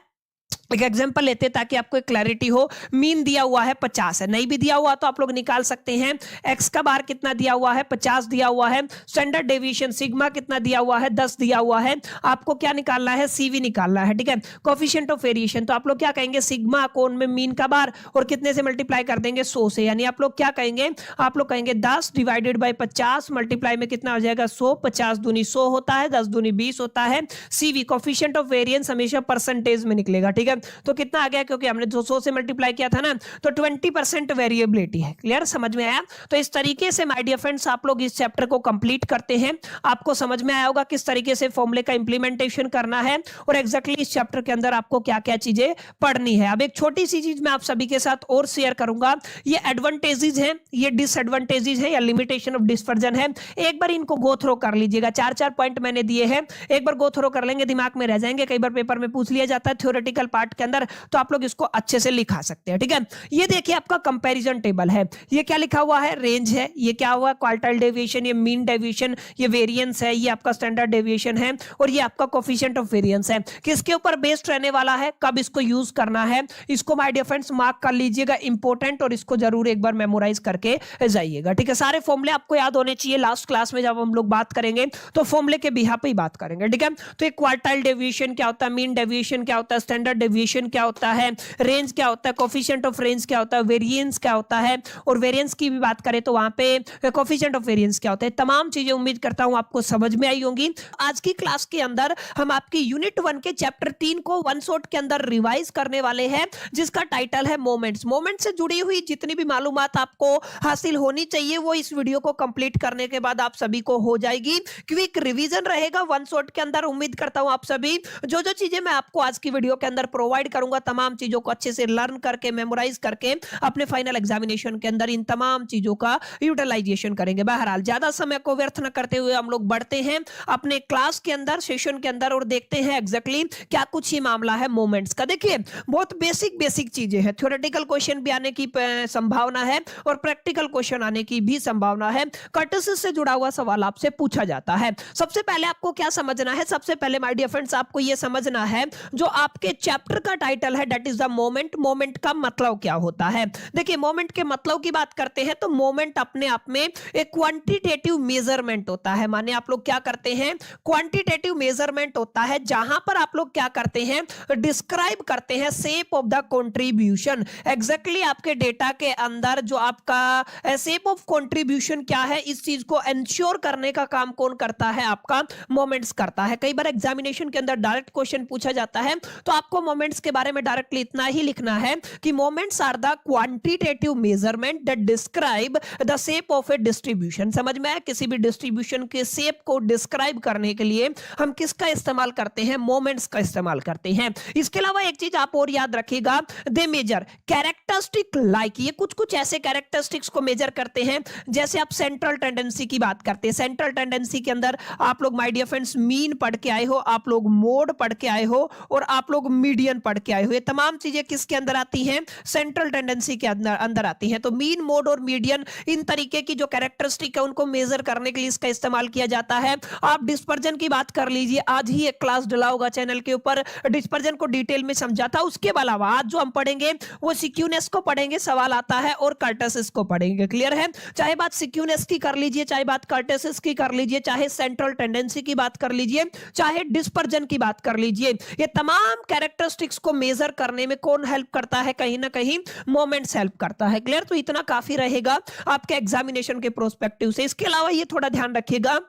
एक एग्जांपल लेते हैं ताकि आपको एक क्लैरिटी हो। मीन दिया हुआ है 50 है, नहीं भी दिया हुआ तो आप लोग निकाल सकते हैं। एक्स का बार कितना दिया हुआ है? 50 दिया हुआ है। स्टैंडर्ड डेविएशन सिग्मा कितना दिया हुआ है? 10 दिया हुआ है। आपको क्या निकालना है? CV निकालना है। ठीक है, कोफिशिएंट ऑफ वेरिएशन, तो आप लोग क्या कहेंगे? सिग्मा कोण में मीन का बार, और कितने से मल्टीप्लाई कर देंगे? 100 से, यानी आप लोग क्या कहेंगे? आप लोग कहेंगे 10 डिवाइडेड बाई 50 मल्टीप्लाई में कितना हो जाएगा? 100। 50 दूनी 100 होता है, 10 दूनी 20 होता है। CV कोफिशिएंट ऑफ वेरिएंस हमेशा परसेंटेज में निकलेगा। ठीक है, तो कितना आ गया? क्योंकि हमने 200 से मल्टीप्लाई किया था ना, तो 20% वेरिएबिलिटी है। क्लियर? समझ में आया? तो इस तरीके से माय डियर फ्रेंड्स आप लोग इस चैप्टर को कंप्लीट करते हैं। आपको समझ में आया होगा किस तरीके से फॉर्मूले का इंप्लीमेंटेशन करना है, और एग्जैक्टली इस चैप्टर के अंदर आपको क्या क्या चीजें पढ़नी है। अब एक छोटी सी चीज मैं आप सभी के साथ और शेयर करूंगा। ये एडवांटेजेस हैं, ये डिसएडवांटेजेस हैं, या लिमिटेशन ऑफ डिस्पर्जन है। एक बार इनको गो थ्रो कर लीजिएगा। 4-4 पॉइंट मैंने दिए हैं, एक बार गो थ्रो कर लेंगे, दिमाग में रह जाएंगे। कई बार पेपर में पूछ लिया जाता है थ्योरेटिकल पार्ट के अंदर, तो आप लोग इसको अच्छे से लिखा सकते हैं। ठीक है, ये देखिए आपका कंपैरिजन टेबल है। ये क्या लिखा हुआ है? रेंज है। ये क्या हुआ? क्वार्टाइल डेविएशन, ये मीन डेविएशन, ये वेरिएंस है, ये आपका स्टैंडर्ड डेविएशन है, और ये आपका कोफिशिएंट ऑफ वेरिएंस है। किसके ऊपर बेस्ड रहने वाला है? कब इसको यूज करना है? इसको माय डियर फ्रेंड्स मार्क कर लीजिएगा, इंपॉर्टेंट, और इसको जरूर एक बार मेमोराइज करके जाइएगा। ठीक है, सारे फॉर्मूले आपको याद होने चाहिए। लास्ट क्लास में जब हम लोग बात करेंगे तो फॉर्मूले के बिहाफ पे ही बात करेंगे। ठीक है, तो एक क्वार्टाइल डेविएशन क्या होता है, मीन डेविएशन क्या होता है, स्टैंडर्ड डेविएशन क्या होता है, रेंज क्या होता है, कोफिशिएंट ऑफ रेंज क्या होता है, वेरिएंस क्या होता है, और वेरिएंस की भी बात करें तो वहां पे कोफिशिएंट ऑफ वेरिएंस क्या होता है। तमाम चीजें उम्मीद करता हूं आपको समझ में आई होंगी। आज की क्लास के अंदर हम आपकी यूनिट 1 के चैप्टर 3 को वन शॉट के अंदर रिवाइज करने वाले हैं, जिसका टाइटल है मोमेंट्स। मोमेंट से जुड़ी हुई जितनी भी मालूमात आपको हासिल होनी चाहिए वो इस वीडियो को कंप्लीट करने के बाद आप सभी को हो जाएगी। क्विक रिवीजन रहेगा वन शॉट के अंदर। उम्मीद करता हूं आप सभी जो जो चीजें मैं आपको आज की वीडियो के अंदर प्रोवाइड करूंगा, तमाम चीजों को अच्छे से लर्न करके, मेमोराइज करके अपने फाइनल एग्जामिनेशन के अंदर इन तमाम चीजों का यूटिलाइजेशन करेंगे। बहरहाल ज्यादा समय को व्यर्थ न करते हुए हम लोग बढ़ते हैं अपने क्लास के अंदर, सेशन के अंदर, और देखते हैं एग्जैक्टली क्या कुछ ही मामला है मोमेंट्स का। देखिए बहुत बेसिक चीजें हैं। थ्योरेटिकल क्वेश्चन भी आने की संभावना है और प्रैक्टिकल क्वेश्चन आने की भी संभावना है। कर्टसी से जुड़ा हुआ सवाल आपसे पूछा जाता है। सबसे पहले आपको क्या समझना है? सबसे पहले माय डियर फ्रेंड्स आपको यह समझना है जो आपके चैप्टर का टाइटल है, that is the moment. Moment का मतलब क्या होता है? देखिए मोमेंट के मतलब की बात करते हैं तो मोमेंट अपने आप में एक क्वांटिटेटिव मेजरमेंट होता है। माने आप लोग क्या करते हैं? क्वांटिटेटिव मेजरमेंट होता है, जहां पर आप लोग क्या करते हैं? डिस्क्राइब करते हैं shape of the contribution. Exactly आपके डेटा के अंदर जो आपका शेप ऑफ कंट्रीब्यूशन क्या है, इस चीज को एंश्योर करने का काम कौन करता है? आपका मोमेंट्स करता है। कई बार एग्जामिनेशन के अंदर डायरेक्ट क्वेश्चन पूछा जाता है तो आपको मोमेंट्स के बारे में डायरेक्टली इतना ही लिखना है कि moments are the quantitative measurement that describe the shape of a distribution. समझ में आया? किसी भी डिस्ट्रीब्यूशन के शेप को डिस्क्राइब करने के लिए हम किसका इस्तेमाल करते हैं? मोमेंट्स का इस्तेमाल करते हैं। इसके अलावा एक चीज आप और याद रखिएगा, दे मेजर कैरेक्टरिस्टिक लाइक। ये कुछ ऐसे कैरेक्टरिस्टिक्स को मेजर करते हैं, जैसे आप सेंट्रल टेंडेंसी की बात करते हैं। सेंट्रल टेंडेंसी के अंदर आप लोग माय डियर फ्रेंड्स मीन पढ़ के आए हो, आप लोग मोड पढ़ के आए हो, और आप लोग मीडियन मीडियन पढ़ के आए हुए, तमाम चीजें किसके अंदर आती हैं, सेंट्रल टेंडेंसी के अंदर अंदर आती हैं। तो मीन, मोड और मीडियन, इन तरीके की जो कैरेक्टरिस्टिक है उनको मेजर करने के लिए इसका इस्तेमाल किया जाता है। आप डिस्पर्जन की बात कर लीजिए, आज ही एक क्लास डला होगा चैनल के ऊपर, डिस्पर्जन को डिटेल में समझा था। उसके अलावा आज जो हम पढ़ेंगे वो सिक्यूनेस को पढ़ेंगे, सवाल आता है, और कर्टेसिस को पढ़ेंगे। क्लियर है? चाहे बात सिक्यूनेस की कर लीजिए, चाहे बात कर्टेसिस की कर लीजिए, चाहे सेंट्रल टेंडेंसी की बात कर लीजिए, चाहे डिस्पर्जन की बात कर लीजिए, ये तमाम कैरेक्टरिस्टिक्स को मेजर करने में कौन हेल्प करता है? कहीं ना कहीं मोमेंट्स हेल्प करता है। क्लियर? तो इतना काफी रहेगा आपके एग्जामिनेशन के प्रोस्पेक्टिव से। इसके अलावा ये थोड़ा ध्यान रखिएगा,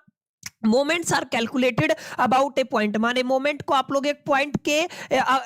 moments are calculated about a point, माने मोमेंट को आप लोग एक पॉइंट के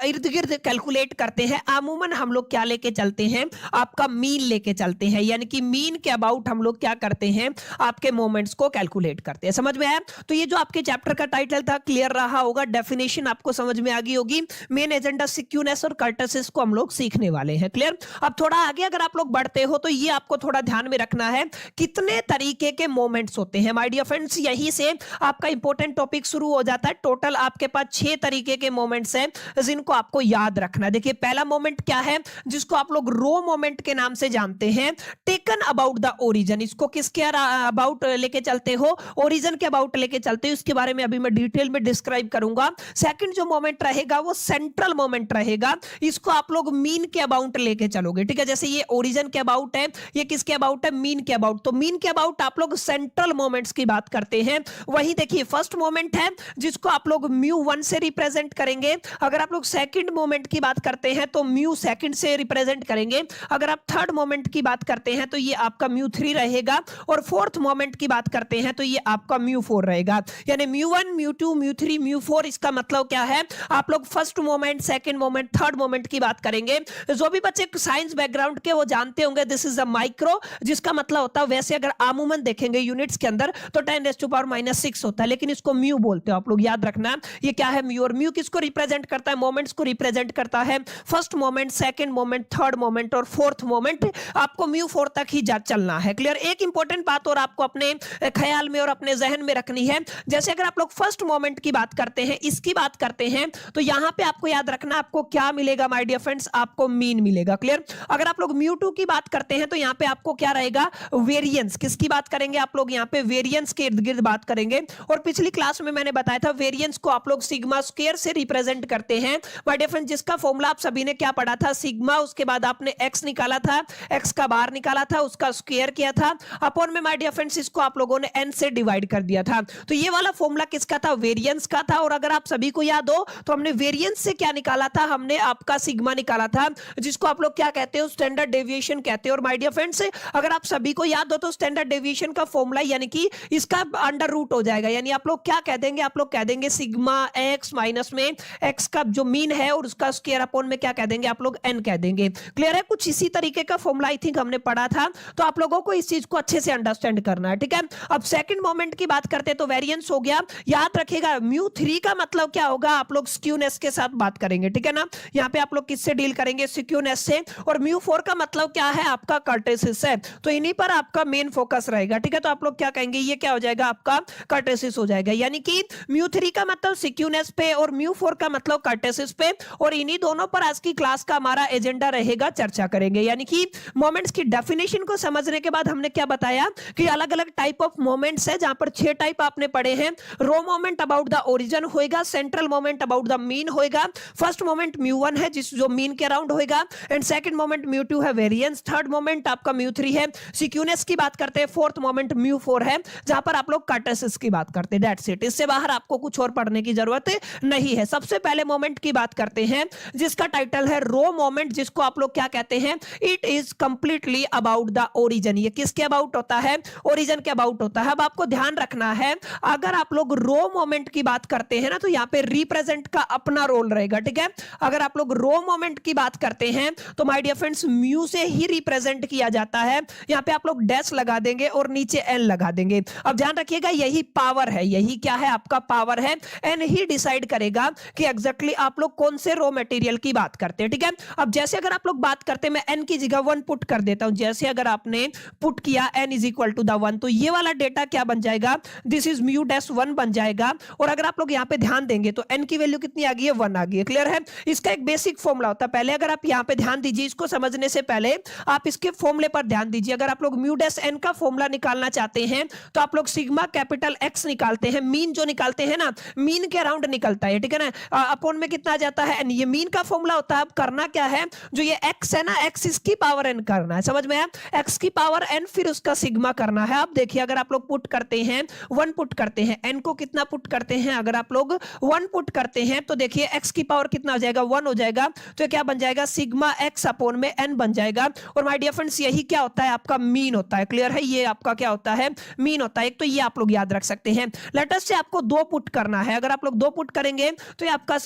इर्द गिर्द कैलकुलेट करते हैं। अमूमन हम लोग क्या लेके चलते हैं? आपका मीन लेके चलते हैं, यानी कि मीन के अबाउट हम लोग क्या करते हैं? आपके मोमेंट्स को कैलकुलेट करते हैं। समझ में आया? तो ये जो आपके चैप्टर का टाइटल था, क्लियर रहा होगा, डेफिनेशन आपको समझ में आ गई होगी। मेन एजेंडा सिक्यूनेस और कर्टेसिस को हम लोग सीखने वाले हैं। क्लियर? अब थोड़ा आगे अगर आप लोग बढ़ते हो तो ये आपको थोड़ा ध्यान में रखना है, कितने तरीके के मोमेंट्स होते हैं। माय डियर फ्रेंड्स, यही से आपका इंपॉर्टेंट टॉपिक शुरू हो जाता है। टोटल आपके पास 6 तरीके के मोमेंट्स हैं जिनको आपको याद रखना है। देखिए, पहला मोमेंट क्या है, जिसको आप लोग रो मोमेंट के नाम से जानते हैं, टेकन अबाउट द ओरिजिन। इसको किसके अबाउट लेके चलते हो? ओरिजिन के अबाउट लेके चलते हो। इसके बारे में अभी मैं डिटेल में डिस्क्राइब करूंगा। सेकंड जो मोमेंट रहेगा वो सेंट्रल मोमेंट रहेगा, इसको आप लोग मीन के अबाउट लेके चलोगे। ठीक है? जैसे ये ओरिजिन के अबाउट है, ये किसके अबाउट है? मीन के अबाउट। तो मीन के अबाउट आप लोग सेंट्रल मोमेंट्स की बात करते हैं। वही देखिए, फर्स्ट मोमेंट है जिसको आप लोग μ1 से रिप्रेजेंट करेंगे। अगर आप लोग सेकंड मोमेंट की बात करते हैं तो म्यू सेकंड से रिप्रेजेंट करेंगे। अगर आप थर्ड मोमेंट की बात करते हैं तो ये आपका μ3 रहेगा, और फोर्थ मोमेंट की बात करते हैं तो ये आपका μ4 रहेगा। यानी μ1, μ2, μ3, μ4। इसका मतलब क्या है? आप लोग first moment, second moment, third moment की बात करेंगे। जो भी बच्चे साइंस बैकग्राउंड के वो जानते होंगे, दिस इज अ माइक्रो, जिसका मतलब होता है, वैसे अगर अमूमन देखेंगे यूनिट्स के अंदर तो 10⁻⁻⁶ होता है, लेकिन इसको म्यू बोलते हो आप लोग, याद रखना। ये क्या है? म्यू। और म्यू किसको रिप्रेजेंट करता है? मोमेंट्स को रिप्रेजेंट करता है। First moment, second moment, third moment और फोर्थ मोमेंट, आपको μ4 तक ही चलना है। क्लियर? एक इंपॉर्टेंट बात और आपको अपने ख्याल में और अपने जहन में रखनी है, जैसे अगर आप लोग फर्स्ट मोमेंट की बात करते हैं, इसकी बात करते हैं, तो यहां पे आपको याद रखना, आपको क्या मिलेगा माय डियर फ्रेंड्स? आपको मीन मिलेगा। क्लियर? अगर आप लोग μ2 की बात करते हैं तो यहां पे आपको क्या रहेगा? वेरिएंस। किसकी बात करेंगे आप लोग? यहां पे वेरिएंस के इर्द गिर्द बात करेंगे। और पिछली क्लास में मैंने बताया था, वेरिएंस को आप लोग सिग्मा स्क्वायर से रिप्रेजेंट करते हैं। माय डियर फ्रेंड्स, जिसका फॉर्मूला आप सभी ने क्या पढ़ा था? सिग्मा, उसके बाद आपने एक्स निकाला था, एक्स का बार निकाला था, उसका स्क्वायर किया था, अपॉन में माय डियर फ्रेंड्स इसको आप लोगों ने एन से डिवाइड कर दिया था। तो ये वाला फॉर्मूला किसका था? वेरिएंस का था। और अगर आप सभी को याद हो तो हमने वेरिएंस से क्या निकाला था? हमने आपका सिग्मा निकाला था, जिसको आप लोग क्या कहते हो? स्टैंडर्ड डेविएशन कहते हैं। और माय डियर फ्रेंड्स, अगर आप सभी को याद हो तो स्टैंडर्ड डेविएशन का फॉर्मूला यानी कि इसका अंडर रूट हो जाएगा, यानी आप लोग क्या कह देंगे? आप लोग कह देंगे सिग्मा एक्स माइनस में एक्स का जो मीन है और उसका स्क्वायर अपॉन में क्या कह देंगे? आप लोग एन कह देंगे। क्लियर है? कुछ इसी तरीके का फॉर्मूला आई थिंक हमने पढ़ा था, तो आप लोगों को इस चीज को अच्छे से अंडरस्टैंड करना है। ठीक है? अब सेकंड मोमेंट की बात करते हैं तो वेरिएंस हो गया। याद रखिएगा, μ3 का मतलब क्या होगा? आप लोग स्क्यूनेस के साथ बात करेंगे। ठीक है ना? यहाँ पे आप लोग किससे डील करेंगे? स्क्यूनेस से। और μ4 का मतलब क्या है? आपका कर्टेसिस है। तो इन्हीं पर आपका मेन फोकस रहेगा। ठीक है? तो आप लोग क्या कहेंगे? ये क्या हो जाएगा? आपका कर्टेसिस हो जाएगा। यानी कि μ3 का मतलब स्क्यूनेस पे और μ4 का मतलब कर्टेसिस पे, और इन्हीं दोनों पर आज की क्लास का हमारा एजेंडा रहेगा, चर्चा करेंगे। यानी कि मोमेंट्स की डेफिनेशन को समझने के बाद हमने क्या बताया कि अलग अलग टाइप ऑफ मोमेंट्स है, जहां पर 6 टाइप आपने पढ़े हैं। रो मोमेंट अबाउट द ओरिजिन होएगा, central moment about the mean होएगा, फर्स्ट मोमेंट μ1 है जिस जो मीन के अराउंड होएगा, एंड सेकंड मोमेंट μ2 है वेरिएंस, थर्ड मोमेंट आपका μ3 है सिक्यूनेस की बात करते हैं, फोर्थ मोमेंट μ4 है जहां पर आप लोग कर्टेसिस की बात करते हैं। That's it. इससे बाहर आपको कुछ और पढ़ने की जरूरत नहीं है। सबसे पहले मोमेंट की बात करते हैं जिसका टाइटल है रो मोमेंट, जिसको आप लोग क्या कहते हैं? It is completely about the origin. ये किसके अबाउट होता है? ओरिजिन के अबाउट होता है। अब आपको ध्यान रखना है, अगर आप लोग रो मोमेंट की बात करते हैं ना तो यहाँ पे रिप्रेजेंट का अपना रोल रहेगा। ठीक है? अगर आप लोग रो मोमेंट की बात करते हैं तो माय डियर फ्रेंड्स म्यू से ही रिप्रेजेंट किया जाता है। यहाँ पे आप लोग डैश लगा देंगे और नीचे एन लगा देंगे। अब ध्यान रखिएगा, यही पावर है, यही क्या है आपका पावर है। एन ही डिसाइड करेगा कि एग्जैक्टली आप लोग कौन से रॉ मटेरियल की बात करते हैं, ठीक है। अब जैसे अगर आप लोग बात करते हैं, मैं एन की जगह 1 पुट कर देता हूं। जैसे अगर आपने पुट किया N is equal to the 1, तो ये वाला डेटा क्या बन जाएगा, दिस इज म्यू डैश 1 बन जाएगा। और अगर आप लोग यहाँ पे ध्यान देंगे तो एन की वैल्यू कितनी आ गई है, 1 आ गई है। क्लियर है। इसका एक बेसिक फॉर्मूला होता है, पहले अगर आप यहाँ पे ध्यान दीजिए, इसको समझने से पहले आप इसके फॉर्मूले पर ध्यान दीजिए। अगर आप लोग म्यू डैश एन का फॉर्मूला निकालना चाहते हैं तो आप लोग सिग्मा कैपिटल एक्स निकालते हैं। मीन जो निकालते हैं ना, मीन के अराउंड निकलता है, ठीक है ना। अपॉन में कितना आ जाता है, एन। ये मीन का फॉर्मूला होता है। अब करना क्या है, जो ये एक्स है ना, एक्स इसकी पावर एन करना है, समझ में आया। एक्स की पावर एन फिर उसका सिग्मा करना है। अब देखिए अगर आप लोग पुट करते हैं 1 पुट करते हैं, एन को कितना पुट करते हैं, अगर आप लोग 1 पुट करते हैं तो देखिए एक्स की पावर कितना हो जाएगा, 1 हो जाएगा। तो क्या बन जाएगा, सिग्मा एक्स अपॉन में एन बन जाएगा। और माय डियर फ्रेंड्स यही क्या होता है, आपका मीन होता है। क्लियर है, ये आपका क्या होता है, मीन होता है। एक तो ये आप लोग याद रख सकते हैं। लेट अस से आपको 2 पुट करना है, अगर आप लोग 2 पुट करेंगे तो ये आपका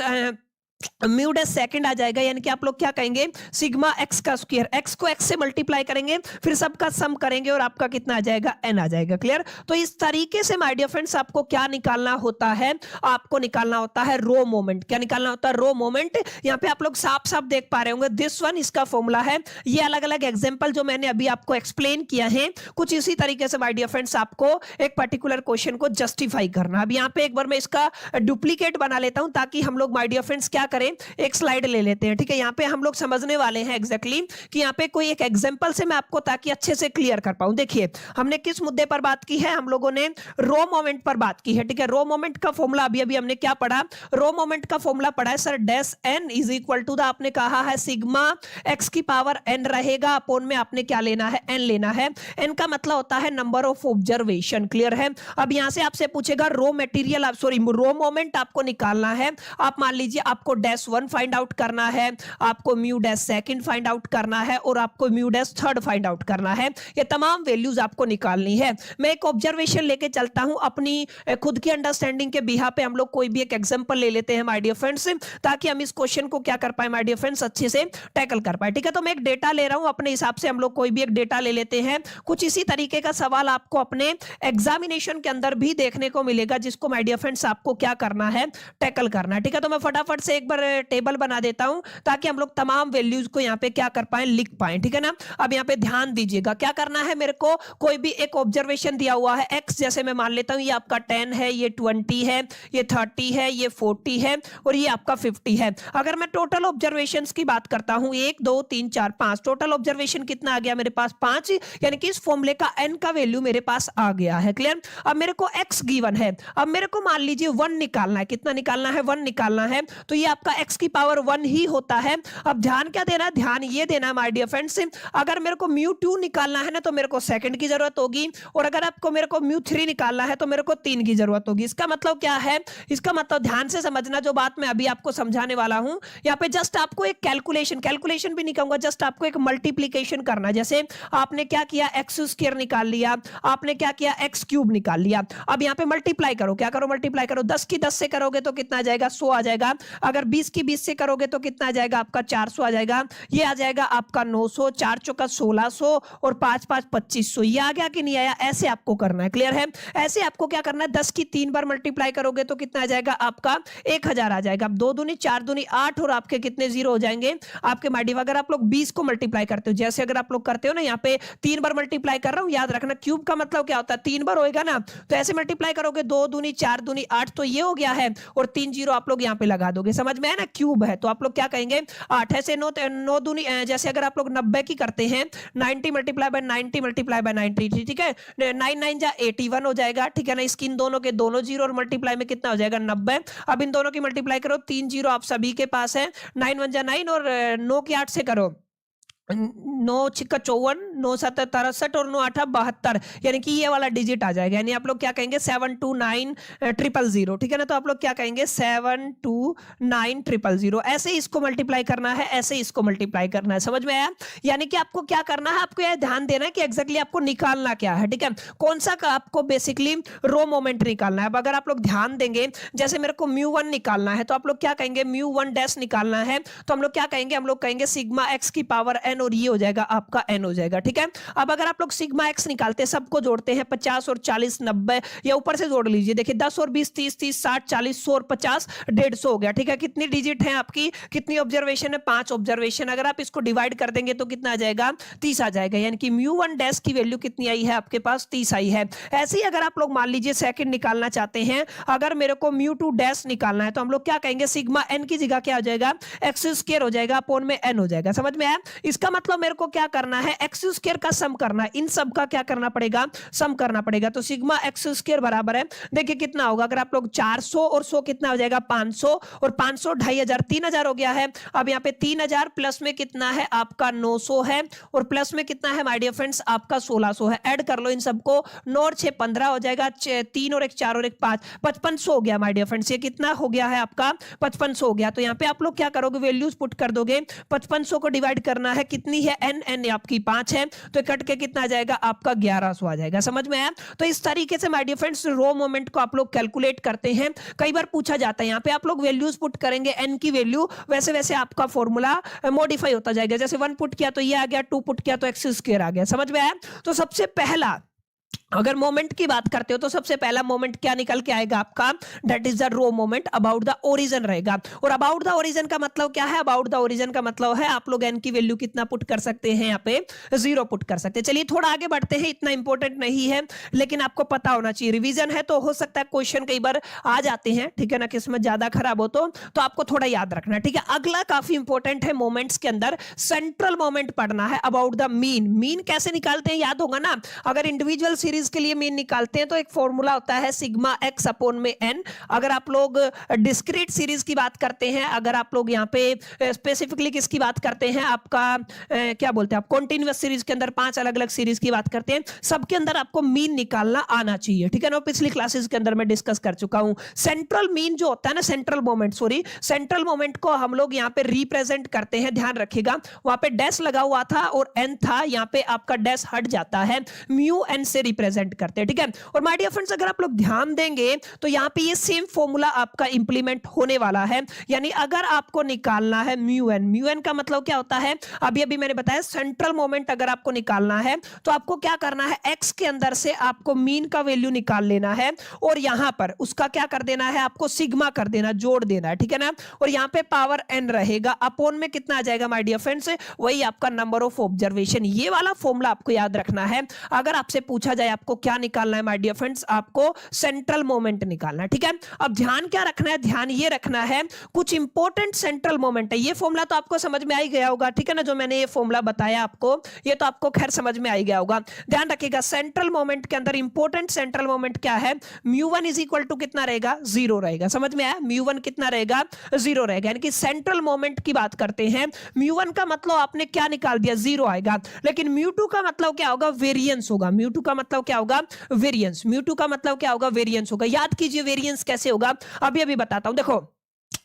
म्यू डैश सेकंड आ जाएगा, यानी कि आप लोग क्या कहेंगे, सिग्मा एक्स का स्क्वायर, एक्स को एक्स से मल्टीप्लाई करेंगे, फिर सबका सम करेंगे और आपका कितना आ जाएगा, एन आ जाएगा। क्लियर। तो इस तरीके से माय डियर फ्रेंड्स आपको क्या निकालना होता है, आपको निकालना होता है रो मोमेंट। क्या निकालना होता है, रो मोमेंट। यहाँ पे आप लोग साफ साफ देख पा रहे होंगे, दिस वन इसका फॉर्मूला है। ये अलग अलग एग्जाम्पल जो मैंने अभी आपको एक्सप्लेन किया है, कुछ इसी तरीके से माय डियर फ्रेंड्स आपको एक पर्टिकुलर क्वेश्चन को जस्टिफाई करना। अब यहाँ पे एक बार मैं इसका डुप्लीकेट बना लेता हूं ताकि हम लोग माय डियर फ्रेंड्स क्या करें, एक स्लाइड ले लेते हैं, ठीक है। यहाँ पे हम लोग समझने वाले हैं एग्जैक्टली कि यहाँ पे कोई एक एग्जांपल से मैं आपको ताकि अच्छे से क्लियर कर पाऊं। देखिए हमने किस मुद्दे पर बात की है, हम लोगों ने रो मोमेंट पर बात की है, ठीक है। रो मोमेंट का फॉर्मूला अभी अभी हमने क्या पढ़ा, रो मोमेंट का फॉर्मूला पढ़ा है sir, dash N is equal to the, आपने कहा है सिग्मा एक्स की पावर एन रहेगा, अपॉन में आपने क्या लेना है, एन लेना है। एन का मतलब होता है नंबर ऑफ ऑब्जर्वेशन। क्लियर है। अब यहां से आपसे पूछेगा रो मटेरियल, सॉरी रो मोमेंट आपको निकालना है। आप मान लीजिए आपको डैश 1 फाइंड आउट करना है, आपको mu dash second find out करना है और आपको mu dash third find out करना है। ये तमाम वैल्यूज आपको निकालनी है। मैं एक ऑब्जर्वेशन लेके चलता हूं, अपनी खुद की अंडरस्टैंडिंग के बिहाफ पे हम लोग कोई भी एक एग्जांपल ले लेते हैं माय डियर फ्रेंड्स, ताकि हम इस क्वेश्चन को क्या कर पाए माय डियर फ्रेंड्स, अच्छे से टैकल कर पाए, ठीक है। तो मैं एक डेटा ले रहा हूं, अपने हिसाब से हम लोग कोई भी एक डेटा ले लेते हैं। कुछ इसी तरीके का सवाल आपको अपने एग्जामिनेशन के अंदर भी देखने को मिलेगा, जिसको माय डियर फ्रेंड्स आपको क्या करना है, टैकल करना है, ठीक है। तो मैं फटाफट से एक बार टेबल बना देता हूं ताकि हम लोग तमाम वैल्यूज को यहाँ पे क्या कर पाए, लिख पाए, ठीक है ना। अब यहाँ पे ध्यान दीजिएगा, क्या करना है, मेरे को कोई भी एक ऑब्जर्वेशन दिया हुआ है एक्स, जैसे मैं मान लेता हूं ये आपका 10 है, ये 20 है, ये 30 है, ये 40 है और ये आपका 50 है। अगर मैं टोटल ऑब्जर्वेशन की बात करता हूं 1 2 3 4 5, टोटल ऑब्जर्वेशन कितना आ गया मेरे पास, 5, यानी कि इस फॉर्मूले का एन का वैल्यू मेरे पास आ गया है। क्लियर। अब मेरे को एक्स गिवन है, अब मेरे को मान लीजिए 1 निकालना है, कितना निकालना है, 1 निकालना है। तो ये आपका एक्स की पावर 1 ही होता है। अब ध्यान क्या देना, ध्यान ये देना माय डियर फ्रेंड्स, अगर मेरे को म्यू 2 निकालना है ना तो मेरे को सेकंड की जरूरत होगी, और अगर आपको मेरे को म्यू 3 निकालना है तो मेरे को 3 की जरूरत होगी। इसका मतलब क्या है, इसका मतलब ध्यान से समझना जो बात मैं अभी आपको समझाने वाला हूं। यहाँ पे जस्ट आपको एक कैलकुलेशन भी नहीं कहूंगा, जस्ट आपको एक मल्टीप्लीकेशन करना। जैसे आपने क्या किया, एक्स स्क्वायर निकाल लिया, आपने क्या किया, एक्स क्यूब निकाल लिया। अब यहाँ पे मल्टीप्लाई करो, क्या करो, मल्टीप्लाई करो। 10 की 10 से करोगे तो कितना आ जाएगा, 100 आ जाएगा। अगर 20 की 20 से करोगे तो कितना आ जाएगा, आपका 400 आ जाएगा। ये आ जाएगा आपका 900, 4 चौका 1600 और 5 5 2500। ये आ गया कि नहीं आया, ऐसे आपको करना है। क्लियर है। ऐसे आपको क्या करना है, 10 की 3 बार मल्टीप्लाई करोगे तो कितना आ जाएगा, आपका 1000 आ जाएगा। 2 दूनी 4 दूनी 8 और आपके कितने जीरो हो जाएंगे, आपके माइडी। अगर आप लोग 20 को मल्टीप्लाई करते हो, जैसे अगर आप लोग करते हो ना, यहाँ पे 3 बार मल्टीप्लाई कर रहा हूं, याद रखना क्यूब का मतलब क्या होता है, 3 बार होएगा ना, तो ऐसे मल्टीप्लाई करोगे 2 दूनी 4 दूनी 8, तो ये हो गया है, और 3 जीरो आप लोग यहाँ पे लगा दोगे। समझ में है ना, क्यूब है तो आप लोग क्या कहेंगे, 8 है से 9 दूनी, जैसे अगर आप लोग 90 की करते हैं, 90 मल्टीप्लाई बाय 90 मल्टीप्लाई बाय 90, ठीक है, 9 9 जा 81 हो जाएगा, ठीक है ना। इसकी इन दोनों के दोनों जीरो और मल्टीप्लाई में कितना हो जाएगा, 90। अब इन दोनों की मल्टीप्लाई करो, 3 जीरो आप सभी के पास है, 9 1 जा 9 और 9 की 8 से करो, 9 छिक्का 54, 9 7 63 और 9 8 72, यानी कि ये वाला डिजिट आ जाएगा। यानी आप लोग क्या कहेंगे, 729000, ठीक है ना। तो आप लोग क्या कहेंगे, 729000। ऐसे इसको मल्टीप्लाई करना है, ऐसे इसको मल्टीप्लाई करना है। समझ में आया। यानी कि आपको क्या करना है, आपको यह ध्यान देना है कि एग्जैक्टली आपको निकालना क्या है, ठीक है, कौन सा का आपको बेसिकली रो मोमेंट निकालना है। अब अगर आप लोग ध्यान देंगे, जैसे मेरे को म्यू 1 निकालना है, तो आप लोग क्या कहेंगे, म्यू 1 डैश निकालना है, तो हम लोग क्या कहेंगे, हम लोग कहेंगे सिग्मा एक्स की पावर एन, और ये हो जाएगा आपका एन हो जाएगा, ठीक है। अब अगर आप लोग सिग्मा एक्स निकालते हैं, सबको जोड़ते हैं 50 और 40 90 या ऊपर से जोड़ लीजिए, देखिए 10 और 20 30 30 60 40 100 और 50 150 हो गया, ठीक है। कितनी डिजिट है आपकी, कितनी ऑब्जर्वेशन है, 5 ऑब्जर्वेशन। अगर आप इसको डिवाइड कर देंगे तो कितना आ जाएगा, 30 आ जाएगा, यानी कि म्यू1 डैश की वैल्यू कितनी आई है आपके पास, 30 आई है। ऐसे ही अगर आप लोग मान लीजिए सेकंड निकालना चाहते हैं, अगर मेरे को म्यू2 डैश निकालना है तो हम लोग क्या कहेंगे, सिग्मा एन की जगह क्या हो जाएगा, एक्स स्क्वायर हो जाएगा अपॉन में एन हो जाएगा। समझ में आया? इसका मतलब मेरे को क्या करना है, एक्स स्क्वायर का सम करना है, इन सब का क्या करना पड़ेगा, सम करना पड़ेगा। तो सिग्मा एक्स स्क्वायर बराबर है, देखिए कितना होगा, अगर आप लोग 400 और 100 कितना हो जाएगा 500 और 500 2500 3000 हो गया है। अब यहाँ पे 3000 प्लस में कितना है आपका 900 है और प्लस में कितना है माय डियर फ्रेंड्स आपका 1600 है। ऐड कर लो इन सबको, 9 और 6 15 हो जाएगा, 3 और 1 4 और 1 5 5500 हो गया माय डियर फ्रेंड्स। ये कितना हो गया है आपका 5500 हो गया। तो यहाँ पे आप लोग क्या करोगे, वैल्यूज पुट कर दोगे, 5500 को डिवाइड करना है, कितनी है एन, एन आपकी 5 है, तो कट के कितना आ जाएगा आपका 1100 आ जाएगा। समझ में आया? तो इस तरीके से my dear friends raw moment को आप लोग कैलकुलेट करते हैं। कई बार पूछा जाता है, यहाँ पे आप लोग वैल्यूज पुट करेंगे एन की वैल्यू, वैसे वैसे आपका फॉर्मूला मॉडिफाई होता जाएगा। जैसे 1 पुट किया तो ये आ गया, 2 पुट किया तो एक्स स्क्वायर आ गया। समझ में आया? तो सबसे पहला अगर मोमेंट की बात करते हो तो सबसे पहला मोमेंट क्या निकल के आएगा आपका, that is the raw moment about the origin रहेगा। और अबाउट द ओरिजिन का मतलब क्या है, अबाउट द ओरिजिन का मतलब है आप लोग एन की वैल्यू कितना पुट कर सकते हैं, यहाँ पे 0 पुट कर सकते हैं। चलिए थोड़ा आगे बढ़ते हैं, इतना इंपॉर्टेंट नहीं है लेकिन आपको पता होना चाहिए, रिवीजन है तो हो सकता है क्वेश्चन कई बार आ जाते हैं, ठीक है ना, किस्मत ज्यादा खराब हो तो आपको थोड़ा याद रखना, ठीक है। अगला काफी इंपॉर्टेंट है, मोमेंट्स के अंदर सेंट्रल मोमेंट पढ़ना है, अबाउट द मीन। मीन कैसे निकालते हैं याद होगा ना, अगर इंडिविजुअल सीरीज के लिए मीन निकालते हैं तो एक फॉर्मूला होता है सिग्मा एक्स अपॉन में एन। अगर आप लोग डिस्क्रीट सीरीज की बात करते हैं, अगर आप लोग यहाँ पे स्पेसिफिकली किसकी बात करते हैं, आपका क्या बोलते हैं आप, कॉन्टिन्यूअस सीरीज के अंदर 5 अलग अलग सीरीज की बात करते हैं, सबके अंदर आपको मीन निकालना आना चाहिए, ठीक है ना। पिछली क्लासेस के अंदर मैं डिस्कस कर चुका हूं। सेंट्रल मीन जो होता है ना, central moment, sorry central moment को हम लोग यहाँ पे रिप्रेजेंट करते हैं, ध्यान रखिएगा। वहां पे डैश लगा हुआ था और एन था, यहाँ पे आपका डैश हट जाता है, म्यू एन से रिप्रेजेंट करते हैं, ठीक है। और माय डियर फ्रेंड्स अगर आप लोग ध्यान देंगे तो यहाँ पे ये सेम फॉर्मूला आपका इंप्लीमेंट होने वाला है। यानी अगर आपको निकालना है म्यू एन का मतलब क्या होता है, अभी अभी मैंने बताया सेंट्रल मोमेंट अगर आपको निकालना है तो आपको क्या करना है, एक्स के अंदर से आपको मीन का वैल्यू निकाल लेना है और यहां पर उसका क्या कर देना है, आपको सिग्मा कर देना, जोड़ देना है, ठीक है ना। और यहाँ पे पावर एन रहेगा, अपॉन में कितना आ जाएगा माय डियर फ्रेंड्स, वही आपका नंबर ऑफ ऑब्जर्वेशन। ये वाला फॉर्मूला आपको याद रखना है। अगर आपसे पूछा जाए आपको क्या निकालना है माय डियर फ्रेंड्स, आपको सेंट्रल मोमेंट निकालना है, ठीक है। अब ध्यान क्या रखना है, ध्यान ये रखना है कुछ इंपॉर्टेंट सेंट्रल मोमेंट है। ये फॉर्मूला तो आपको समझ में आ ही गया होगा, ठीक है ना, जो मैंने ये फॉर्मूला बताया आपको, ये तो आपको खैर समझ में आ ही गया होगा। ध्यान रखिएगा सेंट्रल मोमेंट के अंदर इंपॉर्टेंट सेंट्रल मोमेंट क्या है, म्यू1 इज इक्वल टू कितना रहेगा, 0 रहेगा। समझ में आया, म्यू1 कितना रहेगा, 0 रहेगा। यानी कि सेंट्रल मोमेंट की बात करते हैं, म्यू1 का मतलब आपने क्या निकाल दिया, 0 आएगा। लेकिन म्यू2 का मतलब क्या होगा, वेरिएंस होगा। म्यू2 का मतलब क्या होगा, वेरिएंस। म्यू2 का मतलब क्या होगा, वेरिएंस होगा। याद कीजिए वेरिएंस कैसे होगा, अभी अभी बताता हूं। देखो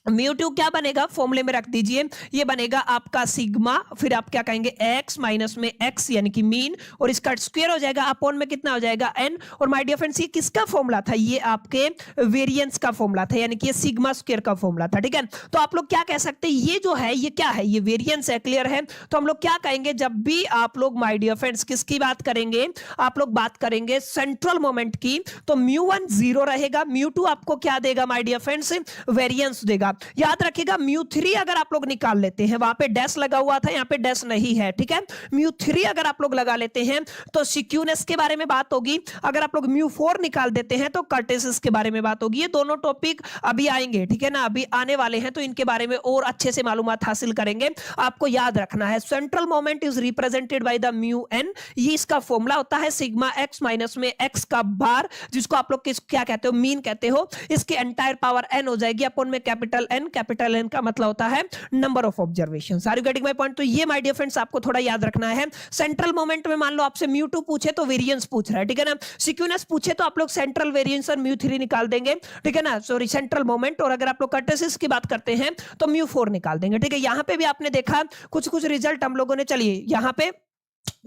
म्यू2 क्या बनेगा, फॉर्मूले में रख दीजिए, ये बनेगा आपका सिग्मा, फिर आप क्या कहेंगे x माइनस में x यानी कि मीन, और इसका स्क्वायर हो जाएगा, अपॉन में कितना हो जाएगा n। और माय डियर फ्रेंड्स ये किसका फॉर्मूला था, ये आपके वेरिएंस का फॉर्मूला था, यानी कि ये सिग्मा स्क्वायर का फॉर्मूला था, ठीक है। तो आप लोग क्या कह सकते हैं, ये जो है ये क्या है, ये वेरिएंस है, क्लियर है। तो हम लोग क्या कहेंगे, जब भी आप लोग माय डियर फ्रेंड्स किसकी बात करेंगे, आप लोग बात करेंगे सेंट्रल मोमेंट की, तो म्यू1 0 रहेगा, म्यू2 आपको क्या देगा माय डियर फ्रेंड्स, वेरिएंस देगा। याद रखिएगा म्यू3 अगर आप लोग निकाल लेते हैं, वहां पे डैश लगा हुआ था, यहाँ पे डैश नहीं है, ठीक है। म्यू3 अगर आप लोग लगा लेते हैं तो सिक्यूनेस के बारे में बात होगी। अगर आप लोग म्यू4 निकाल देते हैं तो कर्टेसिस के बारे में बात होगी। ये दोनों टॉपिक अभी आएंगे, ठीक है ना, अभी आने वाले हैं, तो इनके बारे में और अच्छे से मालूमात हासिल करेंगे। आपको याद रखना है central moment is represented by the mu N, ये इसका फॉर्मूला होता है सिग्मा एक्स माइनस में एक्स का बार, जिसको आप लोग क्या कहते हो, मीन कहते हो। इसके एंटायर पावर एन हो जाएगी, अपॉन में कैपिटल एन, कैपिटल एन का मतलब होता है number of observation. Are you getting my point? तो ये माय डियर फ्रेंड्स आपको थोड़ा याद रखना है। सेंट्रल मोमेंट में मान लो आपसे म्यू2 पूछे तो वेरिएंस पूछ रहा है, ठीक है ना। सिक्यूनेस पूछे तो आप लोग सेंट्रल वेरिएंस और म्यू3 निकाल देंगे, ठीक है ना, सॉरी सेंट्रल मोमेंट। और अगर आप लोग कर्टेसिस की बात करते हैं तो म्यू4 निकाल देंगे, ठीक है। यहां पे भी आपने देखा कुछ कुछ रिजल्ट हम लोगों ने, चलिए यहां पे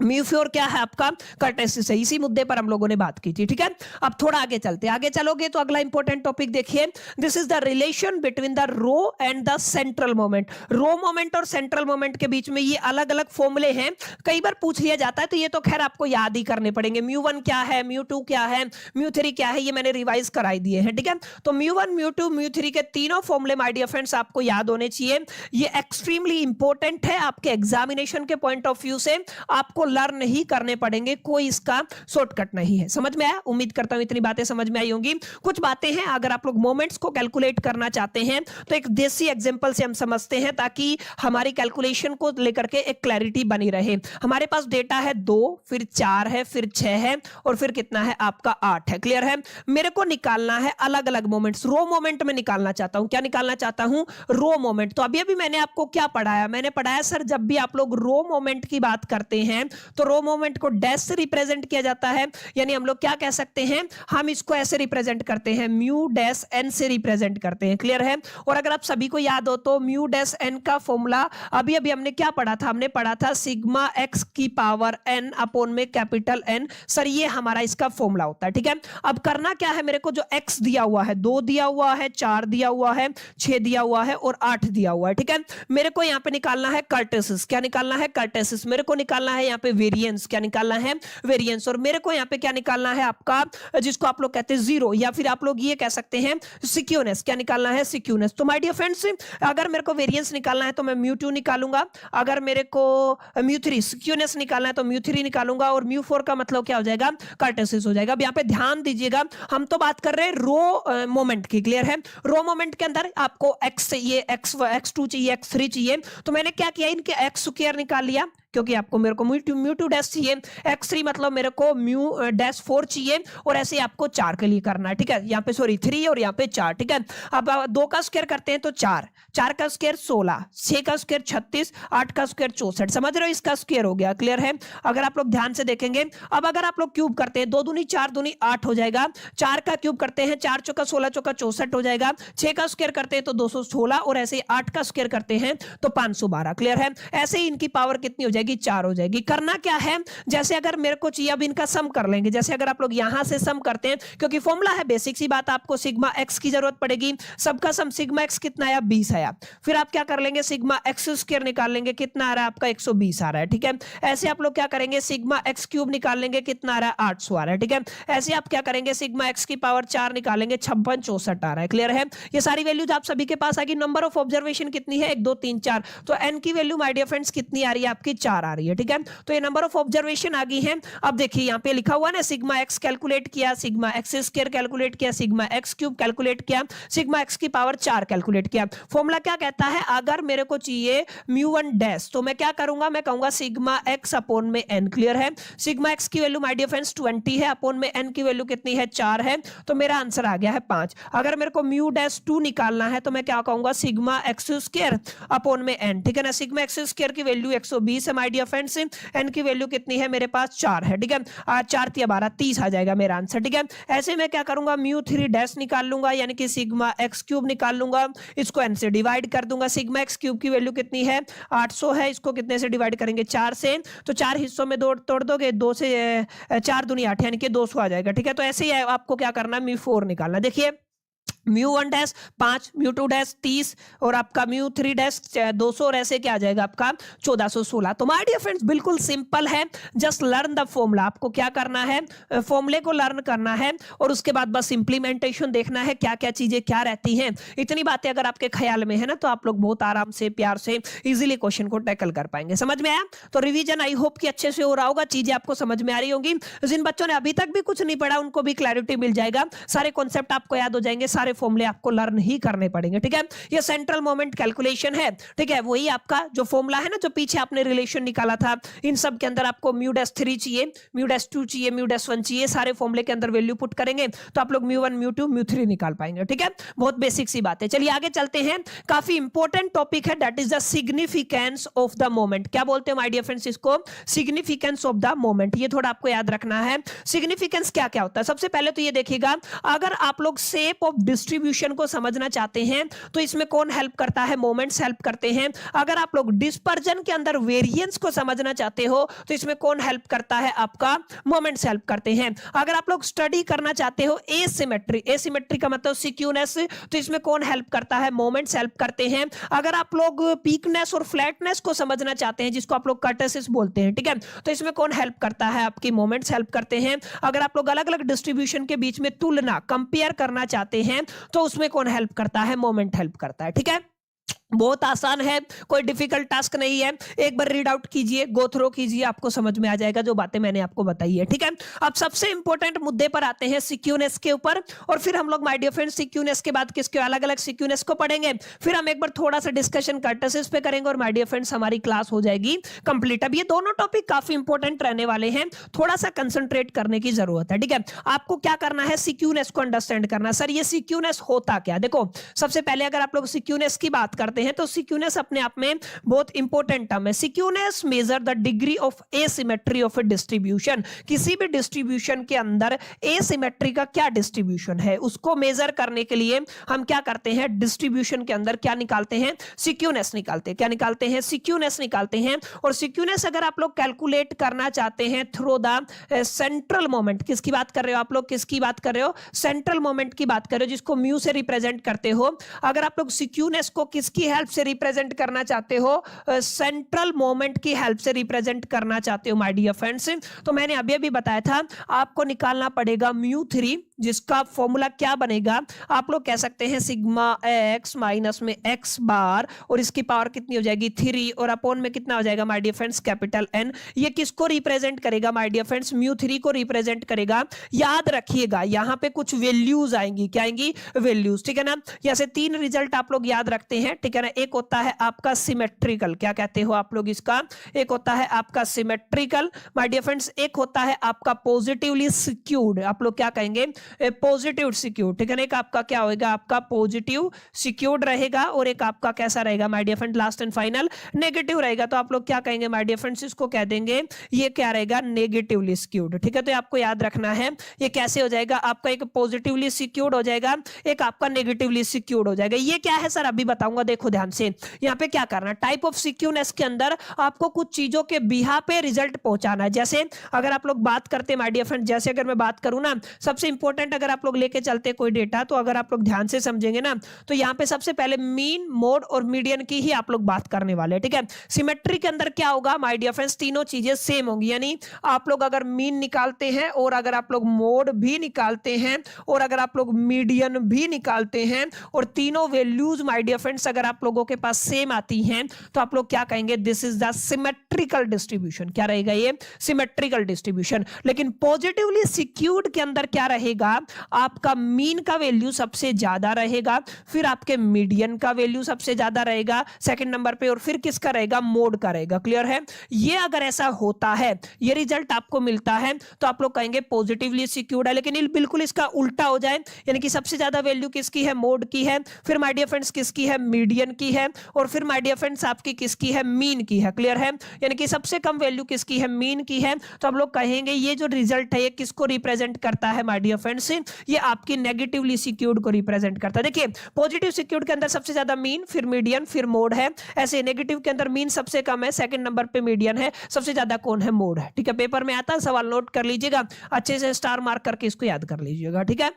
म्यू4 क्या है आपका कर्टेसिस है। इसी मुद्दे पर हम लोगों ने बात की थी, ठीक है। अब थोड़ा आगे चलते हैं, आगे चलोगे तो अगला इंपॉर्टेंट टॉपिक देखिए, this is the relation between the raw and the central moment. Raw moment और सेंट्रल मोमेंट के बीच में ये अलग अलग फॉर्मूले हैं, कई बार पूछ लिया जाता है, तो ये तो खैर आपको याद ही करने पड़ेंगे। म्यू1 क्या है, म्यू2 क्या है, म्यू3 क्या है, ये मैंने रिवाइज कराई दिए हैं, ठीक है। तो म्यू1 म्यू2 म्यू3 के तीनों फॉर्मूले माय डियर फ्रेंड्स आपको याद होने चाहिए। ये एक्सट्रीमली इंपॉर्टेंट है, आपके एग्जामिनेशन के पॉइंट ऑफ व्यू से आपको लर्न ही करने पड़ेंगे, कोई इसका शॉर्टकट नहीं है। समझ में आया? उम्मीद करता हूं इतनी बातें समझ में आई होंगी। कुछ बातें हैं, अगर आप लोग मोमेंट्स को कैलकुलेट करना चाहते हैं तो एक देसी एग्जांपल से हम समझते हैं, ताकि हमारी कैलकुलेशन को लेकर के एक क्लैरिटी बनी रहे। हमारे पास डेटा है 2, फिर 4 है, फिर 6 है, और फिर कितना है आपका 8 है। क्लियर है? मेरे को निकालना है अलग अलग मोमेंट्स। रो मोमेंट में निकालना चाहता हूं। क्या निकालना चाहता हूं? रो मोमेंट। तो अभी अभी मैंने आपको क्या पढ़ाया? मैंने पढ़ाया सर, जब भी आप लोग रो मोमेंट की बात करते हैं तो रो मोमेंट को डैश से रिप्रेजेंट किया जाता है, यानी हम लोग क्या कह सकते हैं, हम इसको ऐसे रिप्रेजेंट करते हैं, म्यू डैश एन से रिप्रेजेंट करते हैं। क्लियर है? और अगर आप सभी को याद हो तो म्यू डैश एन का फॉर्मूला अभी अभी हमने क्या पढ़ा था? हमने पढ़ा था सिग्मा एक्स की पावर एन अपॉन में कैपिटल एन। सर ये हमारा इसका फॉर्मूला होता है, ठीक है। अब करना क्या है, मेरे को जो एक्स दिया हुआ है, 2 दिया हुआ है, 4 दिया हुआ है, 6 दिया हुआ है और 8 दिया हुआ है, ठीक है। मेरे को यहां पे निकालना है कर्टेसिस। क्या निकालना है? कर्टेसिस। मेरे को निकालना है यहां पे वेरिएंस। क्या निकालना है? वेरिएंस। और मेरे को यहां पे क्या निकालना है आपका, जिसको आप लोग कहते हैं जीरो, या फिर आप लोग ये कह सकते हैं सिक्यूनेस। क्या निकालना है? सिक्यूनेस। तो माय डियर फ्रेंड्स, अगर मेरे को वेरिएंस निकालना है तो मैं म्यू2 निकालूंगा, अगर मेरे को म्यू3 सिक्यूनेस निकालना है तो म्यू3 निकालूंगा, और म्यू4 का मतलब क्या हो जाएगा? कर्टेसिस हो जाएगा। अब यहां पे ध्यान दीजिएगा, हम तो बात कर रहे हैं रो मोमेंट की। क्लियर है? रो मोमेंट के अंदर आपको एक्स चाहिए, x2 चाहिए, x3 चाहिए, तो मैंने क्या किया, इनके एक्स स्क्वायर निकाल लिया, क्योंकि आपको मेरे को म्यू2 डैश चाहिए, x3 मतलब मेरे को म्यू डैश 4 चाहिए, और ऐसे आपको 4 के लिए करना है, ठीक है। यहाँ पे सॉरी 3 और यहाँ पे 4, ठीक है। अब 2 का स्क्वायर करते हैं तो 4, 4 का स्क्वायर 16, 6 का स्क्वायर 36, 8 का स्क्वायर 64। समझ रहे हो? इसका स्क्वायर हो गया। क्लियर है? अगर आप लोग ध्यान से देखेंगे, अब अगर आप लोग क्यूब करते हैं, 2 दूनी 4 दूनी 8 हो जाएगा, 4 का क्यूब करते हैं, 4 चौका 16 चौका 64 हो जाएगा, 6 का स्क्वायर करते हैं तो 216, और ऐसे 8 का स्क्वायर करते हैं तो 512। क्लियर है? ऐसे ही इनकी पावर कितनी हो जाएगी? 4 हो जाएगी। करना क्या है, जैसे अगर मेरे को चाहिए, अब इनका सम कर लेंगे। जैसे अगर आप लोग यहां से सम करते हैं, क्योंकि फॉर्मूला है, बेसिक सी बात, आपको सिग्मा एक्स की जरूरत पड़ेगी। सबका सम सिग्मा एक्स कितना आया? 20 आया। फिर आप क्या कर लेंगे, सिग्मा एक्स स्क्वायर निकाल लेंगे, कितना आ रहा है आपका? 120 आ रहा है, ठीक है। ऐसे आप लोग क्या करेंगे, सिग्मा एक्स क्यूब निकाल लेंगे, कितना आ रहा है? 800 आ रहा है, ठीक है। ऐसे आप क्या करेंगे, सिग्मा एक्स की पावर 4 निकालेंगे, 56 64 आ रहा है। क्लियर है? ये सारी वैल्यूज आप सभी के पास आ गई। नंबर ऑफ ऑब्जर्वेशन कितनी है? 1 2 3 4, तो एन की वैल्यू माय डियर फ्रेंड्स कितनी आ रही है आपकी? 4 आ रही है, ठीक है। तो ये नंबर ऑफ ऑब्जर्वेशन आ गई है। अब देखिए यहाँ पे लिखा हुआ ना, सिग्मा एक्स कैलकुलेट किया, सिग्मा एक्स स्क्वायर कैलकुलेट किया, सिग्मा एक्स क्यूब कैलकुलेट किया, सिग्मा एक्स की पावर 4 कैलकुलेट किया। फॉर्मूला क्या कहता है, अगर मेरे को चाहिए म्यू1 डैश, तो मैं क्या करूंगा, मैं कहूंगा सिग्मा एक्स अपॉन में एन। क्लियर है? सिग्मा एक्स की वैल्यू माय डियर फ्रेंड्स 20 है, अपॉन में एन की वैल्यू कितनी है? 4 है, तो मेरा आंसर आ गया है 5। अगर मेरे को म्यू डैश 2 निकालना है तो मैं क्या कहूंगा, सिग्मा एक्स स्क्वायर अपॉन में एन, ठीक है ना। सिग्मा एक्स स्क्वायर की वैल्यू 120 है माय डियर फ्रेंड्स, एन की वैल्यू कितनी है? मेरे पास 4 है, ठीक है। 4 या 12 30 आ जाएगा मेरा आंसर, ठीक है। ऐसे मैं क्या करूंगा, म्यू3 डैश निकाल लूंगा, यानी कि सिग्मा एक्स क्यूब निकाल लूंगा, इसको एन से डिवाइड कर दूंगा। सिग्मा एक्स क्यूब की वैल्यू कितनी है? 800 है, इसको कितने से डिवाइड करेंगे? 4 से, तो 4 हिस्सों में तोड़ दोगे, 2 से 4 दूनी 8, यानी कि 200 आ जाएगा, ठीक है। तो ऐसे ही आपको क्या करना है, म्यू4 निकालना। देखिए म्यू1 डैश 5, म्यू2 डैश 30, और आपका म्यू3 डैश 200, और ऐसे क्या आ जाएगा आपका 1416। तो माय डियर फ्रेंड्स बिल्कुल सिंपल है, जस्ट लर्न द फॉर्मूला। आपको क्या करना है, फॉर्मूले को लर्न करना है, और उसके बाद बस इंप्लीमेंटेशन देखना है, क्या क्या चीजें क्या रहती हैं। इतनी बातें अगर आपके ख्याल में है ना, तो आप लोग बहुत आराम से प्यार से इजीली क्वेश्चन को टैकल कर पाएंगे। समझ में आया? तो रिवीजन आई होप कि अच्छे से हो रहा होगा, चीजें आपको समझ में आ रही होंगी। जिन बच्चों ने अभी तक भी कुछ नहीं पढ़ा उनको भी क्लैरिटी मिल जाएगा, सारे कॉन्सेप्ट आपको याद हो जाएंगे, सारे फॉर्मूले आपको लर्न ही करने पड़ेंगे, ठीक है। ये सेंट्रल मोमेंट कैलकुलेशन है, ठीक है। वही आपका जो फॉर्मूला है ना, जो पीछे आपने रिलेशन निकाला था, इन सब के अंदर आपको म्यू डैश 3 चाहिए, म्यू डैश 2 चाहिए, म्यू डैश 1 चाहिए, सारे फॉर्मूले के अंदर वैल्यू पुट करेंगे तो आप लोग म्यू1 म्यू2 म्यू3 निकाल पाएंगे, ठीक है। बहुत बेसिक सी बात है। चलिए आगे चलते हैं, काफी इंपॉर्टेंट टॉपिक है, that is the significance of the moment. क्या बोलते हैं माय डियर फ्रेंड्स इसको? Significance of the moment. ये थोड़ा आपको याद रखना है, सिग्निफिकेंस क्या क्या होता है। सबसे पहले तो ये देखिएगा, अगर आप लोग शेप ऑफ डिस्ट्रीब्यूशन को समझना चाहते हैं तो इसमें कौन हेल्प करता है, मोमेंट्स हेल्प करते हैं। अगर आप लोग डिस्पर्जन के अंदर वेरिएंस को समझना चाहते हो तो इसमें कौन हेल्प करता है, आपका मोमेंट्स हेल्प करते हैं। अगर आप लोग स्टडी करना चाहते हो एसिमेट्री, एसिमेट्री का मतलब सिक्यूनेस, तो इसमें कौन हेल्प करता है, मोमेंट्स हेल्प करते हैं। अगर आप लोग पीकनेस और फ्लैटनेस को समझना चाहते हैं जिसको आप लोग कर्टेसिस बोलते हैं, ठीक है, तो इसमें कौन हेल्प करता है, आपकी मोमेंट्स हेल्प करते हैं। अगर आप लोग अलग अलग डिस्ट्रीब्यूशन के बीच में तुलना, कंपेयर करना चाहते हैं तो उसमें कौन हेल्प करता है, मोमेंट हेल्प करता है। ठीक है, बहुत आसान है, कोई डिफिकल्ट टास्क नहीं है। एक बार रीड आउट कीजिए, गो थ्रो कीजिए, आपको समझ में आ जाएगा जो बातें मैंने आपको बताई है। ठीक है, अब सबसे इंपॉर्टेंट मुद्दे पर आते हैं, सिक्यूनेस के ऊपर, और फिर हम लोग माय डियर फ्रेंड्स सिक्यूनेस के बाद किसके अलग अलग सिक्यूनेस को पढ़ेंगे, फिर हम एक बार थोड़ा सा डिस्कशन कर्टेसिस पे करेंगे और माय डियर फ्रेंड्स हमारी क्लास हो जाएगी कंप्लीट। अब ये दोनों टॉपिक काफी इंपॉर्टेंट रहने वाले हैं, थोड़ा सा कंसंट्रेट करने की जरूरत है। ठीक है, आपको क्या करना है, सिक्यूनेस को अंडरस्टैंड करना। सर ये सिक्यूनेस होता क्या, देखो सबसे पहले अगर आप लोग सिक्यूनेस की बात करते हैं तो सिक्यूनेस अपने आप में बहुत इंपॉर्टेंट टर्म है। Skewness measure the degree of asymmetry of a distribution. किसी भी डिस्ट्रीब्यूशन के अंदर एसिमेट्री का क्या डिस्ट्रीब्यूशन है उसको मेजर करने के लिए हम क्या करते हैं, डिस्ट्रीब्यूशन के अंदर क्या निकालते हैं, सिक्यूनेस निकालते हैं। क्या निकालते हैं, सिक्यूनेस निकालते हैं। और सिक्यूनेस अगर आप लोग कैलकुलेट करना चाहते हैं थ्रू द सेंट्रल मोमेंट, किसकी बात कर रहे हो आप लोग, किसकी बात कर रहे हो, सेंट्रल मोमेंट की बात कर रहे हो जिसको म्यू से रिप्रेजेंट करते हो। अगर आप लोग सिक्यूनेस को किसकी हेल्प से रिप्रेजेंट करना चाहते हो, सेंट्रल मोमेंट की हेल्प से रिप्रेजेंट करना चाहते हो माय डियर फ्रेंड्स, तो मैंने अभी अभी बताया था आपको निकालना पड़ेगा μ3, जिसका फॉर्मूला क्या बनेगा, आप लोग कह सकते हैं सिग्मा x माइनस में x बार, और इसकी पावर कितनी हो जाएगी 3, और अपॉन में कितना हो जाएगा my dear friends capital N। ये किसको रिप्रेजेंट करेगा माय डियर फ्रेंड्स, μ3 को रिप्रेजेंट करेगा। याद रखिएगा यहां पे कुछ वैल्यूज आएंगी, क्या आएंगी, वैल्यूज। ठीक है ना, जैसे 3 रिजल्ट आप लोग याद रखते हैं। ठीक है ना, एक होता है आपका सिमेट्रिकल, क्या कहते हो आप लोग इसका, एक होता है आपका सिमेट्रिकल माय डियर फ्रेंड्स, एक होता है आपका पॉजिटिवली सिक्योर्ड, आप लोग क्या कहेंगे, पॉजिटिव सिक्योर्ड। ठीक है ना, एक आपका क्या होगा, आपका पॉजिटिव सिक्योर्ड रहेगा, और एक आपका कैसा रहेगा my dear friends, last and final negative रहेगा। तो आप लोग क्या कहेंगे माय डियर फ्रेंड्स, इसको कह देंगे ये क्या रहेगा, नेगेटिवली सिक्योर्ड। ठीक है, तो आपको याद रखना है ये कैसे हो जाएगा, आपका एक पॉजिटिवली सिक्योर्ड हो जाएगा, एक आपका नेगेटिवली सिक्योर्ड हो जाएगा। ये क्या है सर, अभी बताऊंगा, देखो ध्यान से। यहाँ पे क्या करना, टाइप ऑफ सिक्यूनेस के अंदर आपको कुछ चीजों के बिहा पे रिजल्ट पहुंचाना है। जैसे अगर आप लोग बात करते हैं माय डियर फ्रेंड, जैसे अगर मैं बात करूं ना, सबसे इंपॉर्टेंट अगर आप लोग लेके चलते कोई डेटा, तो अगर आप लोग ध्यान से समझेंगे ना, तो यहाँ पे सबसे पहले मीन, मोड और मीडियन की ही आप लोग बात करने वाले हैं। ठीक है, सिमेट्री के अंदर क्या होगा माय डियर फ्रेंड्स, तीनों चीजें सेम होंगी, यानी आप लोग अगर मीन निकालते हैं और अगर आप लोग मोड भी निकालते हैं और अगर आप लोग मीडियन भी निकालते हैं और तीनों वैल्यूज माय डियर फ्रेंड्स अगर आप लोगों के पास सेम आती हैं, तो आप लोग क्या कहेंगे, this is the symmetrical distribution. क्या रहेगा, ये सिमेट्रिकल डिस्ट्रीब्यूशन। लेकिन पॉजिटिवली सिक्योर्ड के अंदर क्या रहेगा, आपका मीन का वैल्यू सबसे ज्यादा रहेगा, फिर आपके मीडियन का वैल्यू सबसे ज्यादा रहेगा सेकंड नंबर पे, और फिर किसका रहेगा, मोड का रहेगा। क्लियर है, ये अगर ऐसा होता है, ये रिजल्ट आपको मिलता है, तो आप लोग कहेंगे पॉजिटिवली सिक्योर्ड है। लेकिन ये बिल्कुल इसका उल्टा हो जाए, यानी कि सबसे ज्यादा वैल्यू किसकी है, मोड की है, फिर माय डियर फ्रेंड्स किसकी है, मीडियन की है, और फिर माय डियर फ्रेंड्स आपकी किसकी है, मीन की है। क्लियर है, यानी कि सबसे कम वैल्यू किसकी है, मीन की है। तो हम लोग कहेंगे ये जो रिजल्ट है ये किसको रिप्रेजेंट करता है माय डियर फ्रेंड्स, ये आपकी नेगेटिवली सिक्योर्ड को रिप्रेजेंट करता है। देखिए पॉजिटिव सिक्योर्ड के अंदर सबसे ज्यादा मीन, फिर मीडियन, फिर मोड है। ऐसे नेगेटिव के अंदर मीन सबसे कम है, सेकंड नंबर पे मीडियन है, सबसे ज्यादा कौन है, मोड है। ठीक है, पेपर में आता है सवाल, नोट कर लीजिएगा अच्छे से, स्टार मार्क करके इसको याद कर लीजिएगा। ठीक है,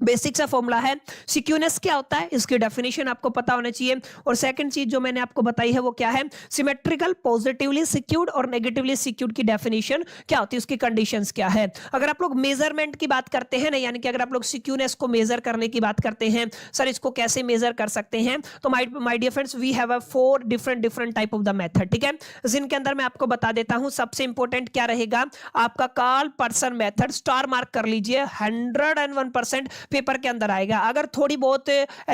बेसिक सा फॉर्मूला है। सिक्यूनेस क्या होता है, इसकी डेफिनेशन आपको पता होना चाहिए। और सेकंड चीज जो मैंने आपको बताई है वो क्या है, सिमेट्रिकल, पॉजिटिवली सिक्योर्ड और नेगेटिवली सिक्योर्ड की डेफिनेशन क्या होती है, उसकी कंडीशंस क्या है। अगर आप लोग मेजरमेंट की बात करते हैं ना, यानी कि अगर आप लोग सिक्यूनेस को मेजर करने की बात करते हैं, सर इसको कैसे मेजर कर सकते हैं, तो my dear friends we have 4 different type of the method. ठीक है, जिनके अंदर मैं आपको बता देता हूं। सबसे इंपॉर्टेंट क्या रहेगा, आपका Karl Pearson method, star mark कर लीजिए, 101% पेपर के अंदर आएगा। अगर थोड़ी बहुत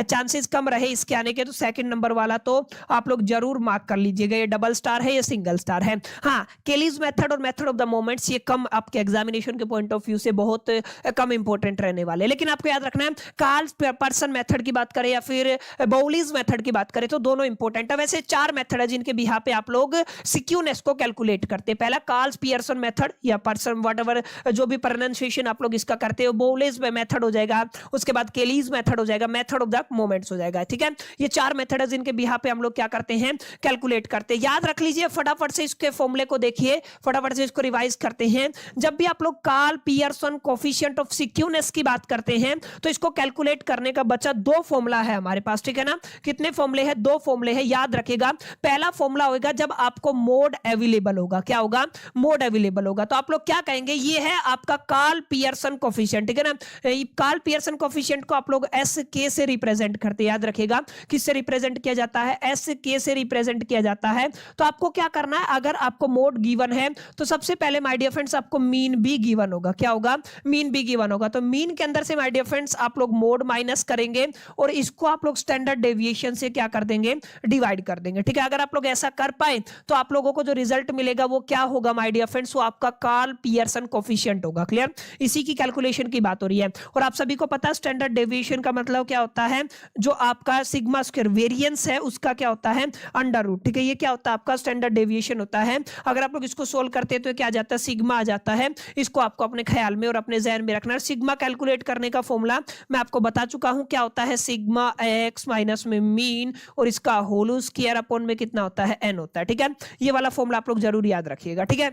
चांसेस कम रहे इसके आने के, तो सेकंड नंबर वाला तो आप लोग जरूर मार्क कर लीजिएगा, ये डबल स्टार है, ये सिंगल स्टार है। हाँ, केलीज मेथड और मेथड ऑफ द मोमेंट्स, ये कम आपके एग्जामिनेशन के पॉइंट ऑफ व्यू से बहुत कम इंपॉर्टेंट रहने वाले। लेकिन आपको याद रखना है, कार्ल पर्सन मेथड की बात करें या फिर बाउलीज मेथड की बात करें, तो दोनों इंपॉर्टेंट है। वैसे 4 मेथड है जिनके बिहा पे आप लोग सिक्यूनेस को कैलकुलेट करते हैं। पहला कार्ल पियर्सन मेथड या पर्सन, व्हाटएवर जो भी प्रोनाउंसिएशन आप लोग इसका करते हो, बाउलीज मेथड हो जाएगा जाएगा, उसके बाद केलीज मेथड हो जाएगा, मेथड ऑफ द मोमेंट्स हो जाएगा। ठीक है, ये 4 मेथड है जिनके बिहाफ पे हम लोग क्या करते हैं, कैलकुलेट करते हैं। याद रख लीजिए, फटाफट से इसके फॉर्मूले को देखिए, फटाफट से इसको रिवाइज करते हैं। जब भी आप लोग कार्ल पियर्सन कोफिशिएंट ऑफ सिक्योरनेस की बात करते हैं तो इसको कैलकुलेट करने का बचा 2 फॉर्मूला है हमारे पास। ठीक है ना, कितने फॉर्मूले हैं, 2 फॉर्मूले हैं, याद रखिएगा। पहला फॉर्मूला होगा जब आपको मोड अवेलेबल होगा, क्या होगा, मोड अवेलेबल होगा, तो आप लोग क्या कहेंगे, ये है आपका कार्ल पियर्सन कोफिशिएंट। ठीक है ना, कार्ल पियर्सन कोफिशिएंट को आप लोग एस के से रिप्रेजेंट करते, याद रखिएगा किससे रिप्रेजेंट किया जाता है, एस के से रिप्रेजेंट किया जाता है। तो आपको क्या करना है, अगर आपको मोड गिवन है तो सबसे पहले माय डियर फ्रेंड्स आपको मीन भी गिवन होगा, क्या होगा, मीन भी गिवन होगा। तो मीन के अंदर से माय डियर फ्रेंड्स आप लोग मोड माइनस करेंगे और इसको आप लोग स्टैंडर्ड डेविएशन से क्या कर देंगे, डिवाइड कर देंगे। ठीक है, अगर आप लोग ऐसा कर पाए तो आप लोगों को जो रिजल्ट मिलेगा वो क्या होगा माय डियर फ्रेंड्स, वो आपका कार्ल पियर्सन कोफिशिएंट होगा। क्लियर, इसी की कैलकुलेशन की बात हो रही है। और आप सभी को पता है स्टैंडर्ड डेविएशन का मतलब क्या होता है, जो आपका सिग्मा स्क्वायर वेरिएंस है उसका क्या होता है, अंडर रूट। ठीक है, ये क्या होता है, आपका स्टैंडर्ड डेविएशन होता है। अगर आप लोग इसको सोल्व करते हैं तो क्या आ जाता है, सिग्मा आ जाता है। इसको आपको अपने ख्याल में और अपने जहन में रखना है। सिग्मा कैलकुलेट करने का फॉर्मूला मैं आपको बता चुका हूं, क्या होता है, सिग्मा एक्स माइनस में मीन और इसका होल स्क्वायर अपॉन में कितना होता है, एन होता है। ठीक है, ये वाला फॉर्मूला आप लोग जरूर याद रखिएगा। ठीक है,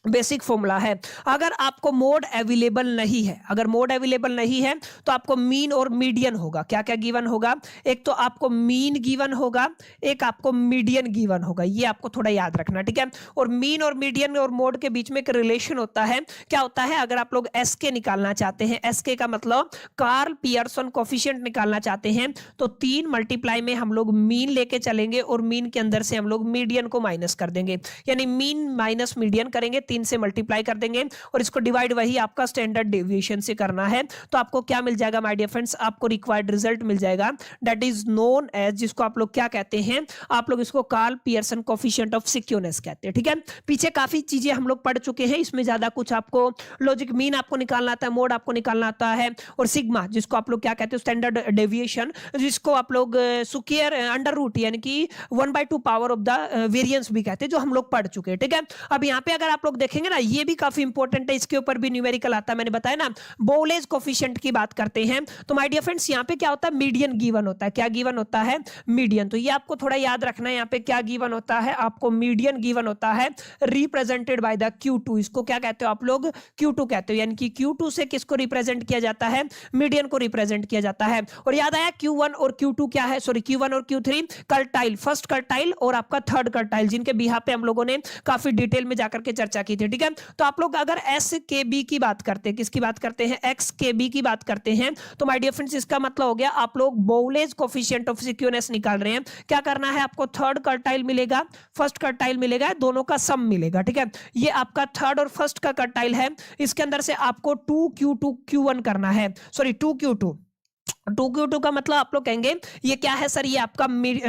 बेसिक फॉर्मूला है। अगर आपको मोड अवेलेबल नहीं है, अगर मोड अवेलेबल नहीं है तो आपको मीन और मीडियन होगा। क्या क्या गिवन होगा, एक तो आपको मीन गिवन होगा, एक आपको मीडियन गिवन होगा, ये आपको थोड़ा याद रखना। ठीक है, और मीन और मीडियन और मोड के बीच में एक रिलेशन होता है, क्या होता है, अगर आप लोग एसके निकालना चाहते हैं, एसके का मतलब कार्ल पियर्सन कोफिशिएंट निकालना चाहते हैं, तो 3 मल्टीप्लाई में हम लोग मीन लेके चलेंगे और मीन के अंदर से हम लोग मीडियन को माइनस कर देंगे, यानी मीन माइनस मीडियन करेंगे, 3 से मल्टीप्लाई कर देंगे और इसको डिवाइड वही आपका स्टैंडर्ड डेविएशन से करना है। तो आपको क्या मिल जाएगा माय डियर फ्रेंड्स, आपको रिक्वायर्ड रिजल्ट मिल जाएगा, दैट इज नोन एज, जिसको आप लोग क्या कहते हैं, आप लोग इसको कार्ल पियर्सन कोफिशिएंट ऑफ सिक्योरनेस कहते हैं। ठीक है, पीछे काफी चीजें हम लोग पढ़ चुके हैं, इसमें ज्यादा कुछ आपको लॉजिक मीन आपको निकालना आता है, मोड आपको निकालना आता है, और सिग्मा जिसको आप लोग क्या कहते हैं, स्टैंडर्ड डेविएशन, जिसको आप लोग स्क्वायर अंडर रूट यानी कि 1/2 पावर ऑफ द वेरिएंस भी कहते हैं, जो हम लोग पढ़ चुके हैं। ठीक है, अब यहाँ पे अगर आप लोग देखेंगे ना, ये भी काफी इंपॉर्टेंट है, इसके ऊपर भी न्यूमेरिकल आता है, मैंने बताया ना, बोलेज कोफिशिएंट की बात करते हैं तो माय डियर फ्रेंड्स यहाँ पे क्या होता है, मीडियन गिवन होता है। क्या गिवन होता है, मीडियन। तो ये आपको थोड़ा याद रखना है, यहाँ पे क्या गिवन होता है, आपको मीडियन गिवन होता है, रिप्रेजेंटेड बाय द Q2। इसको क्या कहते हो आप लोग, Q2 कहते हो, यानी कि Q2 से किसको रिप्रेजेंट किया जाता है, मीडियन को रिप्रेजेंट किया जाता है। और याद आया Q1 और Q2 क्या है, सॉरी Q1 और Q3 कर्टाइल, फर्स्ट कर्टाइल और आपका थर्ड कर्टाइल, जिनके बिहाफ पे हम लोगों ने काफी डिटेल में जाकर के चर्चा की थी। ठीक है, तो आप लोग अगर एस के बी की बात करते हैं, किसकी बात करते हैं, एक्स के बी की बात करते हैं, तो माय डियर फ्रेंड्स इसका मतलब हो गया आप लोग बोलेज कोफिशिएंट ऑफ सिक्योरनेस निकाल रहे हैं। क्या करना है, आपको थर्ड कर्टाइल मिलेगा, फर्स्ट कर्टाइल मिलेगा, दोनों का सम मिलेगा। ठीक है, ये आपका थर्ड और फर्स्ट का कर्टाइल है, इसके अंदर से आपको 2Q2 Q1 करना है, सॉरी 2Q2 का मतलब आप लोग कहेंगे ये क्या है सर, ये आपका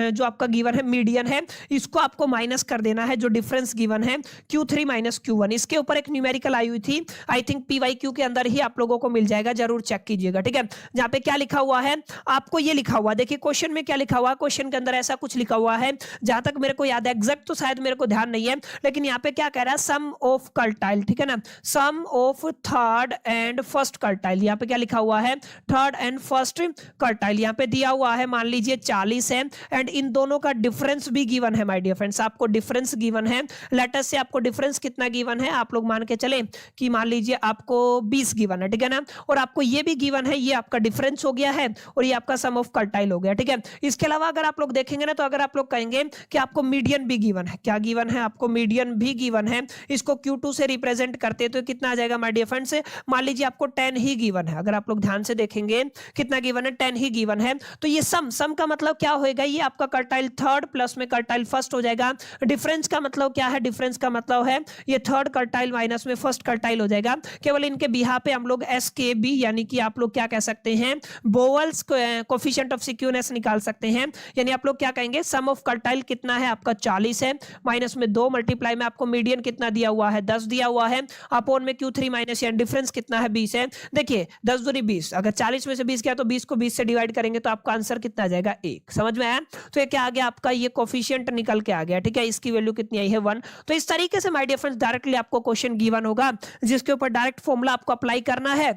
जो आपका गिवन है मीडियन है, इसको आपको माइनस कर देना है, जो डिफरेंस गिवन है Q3 माइनस Q1। इसके ऊपर एक न्यूमेरिकल आई हुई थी, आई थिंक PYQ के अंदर ही आप लोगों को मिल जाएगा, जरूर चेक कीजिएगा। ठीक है, जहां पे क्या लिखा हुआ है, आपको ये लिखा हुआ, देखिए क्वेश्चन में क्या लिखा हुआ, क्वेश्चन के अंदर ऐसा कुछ लिखा हुआ है, जहां तक मेरे को याद है, एग्जैक्ट तो शायद मेरे को ध्यान नहीं है, लेकिन यहाँ पे क्या कह रहा है, सम ऑफ कर्टाइल। ठीक है ना, सम ऑफ थर्ड एंड फर्स्ट कर्टाइल, यहाँ पे क्या लिखा हुआ है, थर्ड एंड फर्स्ट कर्टाइल यहाँ पे दिया हुआ है, मान लीजिए 40 है, एंड इन दोनों का डिफरेंस भी गिवन है माय डियर फ्रेंड्स, आपको डिफरेंस गिवन है, लेट अस से आपको डिफरेंस कितना गिवन है, आप लोग मान के चले कि मान लीजिए आपको 20 गिवन है। ठीक है ना, और आपको ये भी गिवन है, ये आपका डिफरेंस हो गया है और ये आपका सम ऑफ कर्टाइल हो गया। ठीक है, इसके अलावा अगर आप लोग देखेंगे ना, तो अगर आप लोग कहेंगे कि आपको मीडियन भी गिवन है, क्या गिवन है, आपको मीडियन भी गिवन है, इसको Q2 से रिप्रेजेंट करते तो कितना आ जाएगा माय डियर फ्रेंड्स, मान लीजिए आपको 10 ही गिवन है, अगर आप लोग ध्यान से देखेंगे कितना गिवन है, 10 ही गिवन है, तो ये सम का मतलब क्या होएगा, ये आपका कर्टाइल थर्ड प्लस में कर्टाइल फर्स्ट हो जाएगा। डिफरेंस का मतलब क्या है, डिफरेंस का मतलब है ये थर्ड कर्टाइल माइनस में फर्स्ट कर्टाइल हो जाएगा। केवल इनके बिहाफ पे हम लोग एस के बी यानी कि आप लोग क्या कह सकते हैं, बोवेल्स कोफिशिएंट ऑफ सिक्योरनेस निकाल सकते हैं, यानी आप लोग क्या कहेंगे, सम ऑफ कर्टाइल कितना है आपका 40 है, माइनस में 2 मल्टीप्लाई में आपको मीडियन कितना दिया हुआ है, 10 दिया हुआ है, अपॉन में Q3 माइनस यानी डिफरेंस कितना है 20 है। देखिए 10 दूनी 20, अगर 40 में से 20 गया तो 20 को 20 से डिवाइड करेंगे तो आपका आंसर कितना आ जाएगा, 1। समझ में आया, तो ये क्या आ गया आपका, ये कोफिशिएंट निकल के आ गया। ठीक है, इसकी वैल्यू कितनी आई है 1। तो इस तरीके से माय डियर फ्रेंड्स डायरेक्टली आपको क्वेश्चन गिवन होगा, जिसके ऊपर डायरेक्ट फॉर्मूला आपको अप्लाई करना है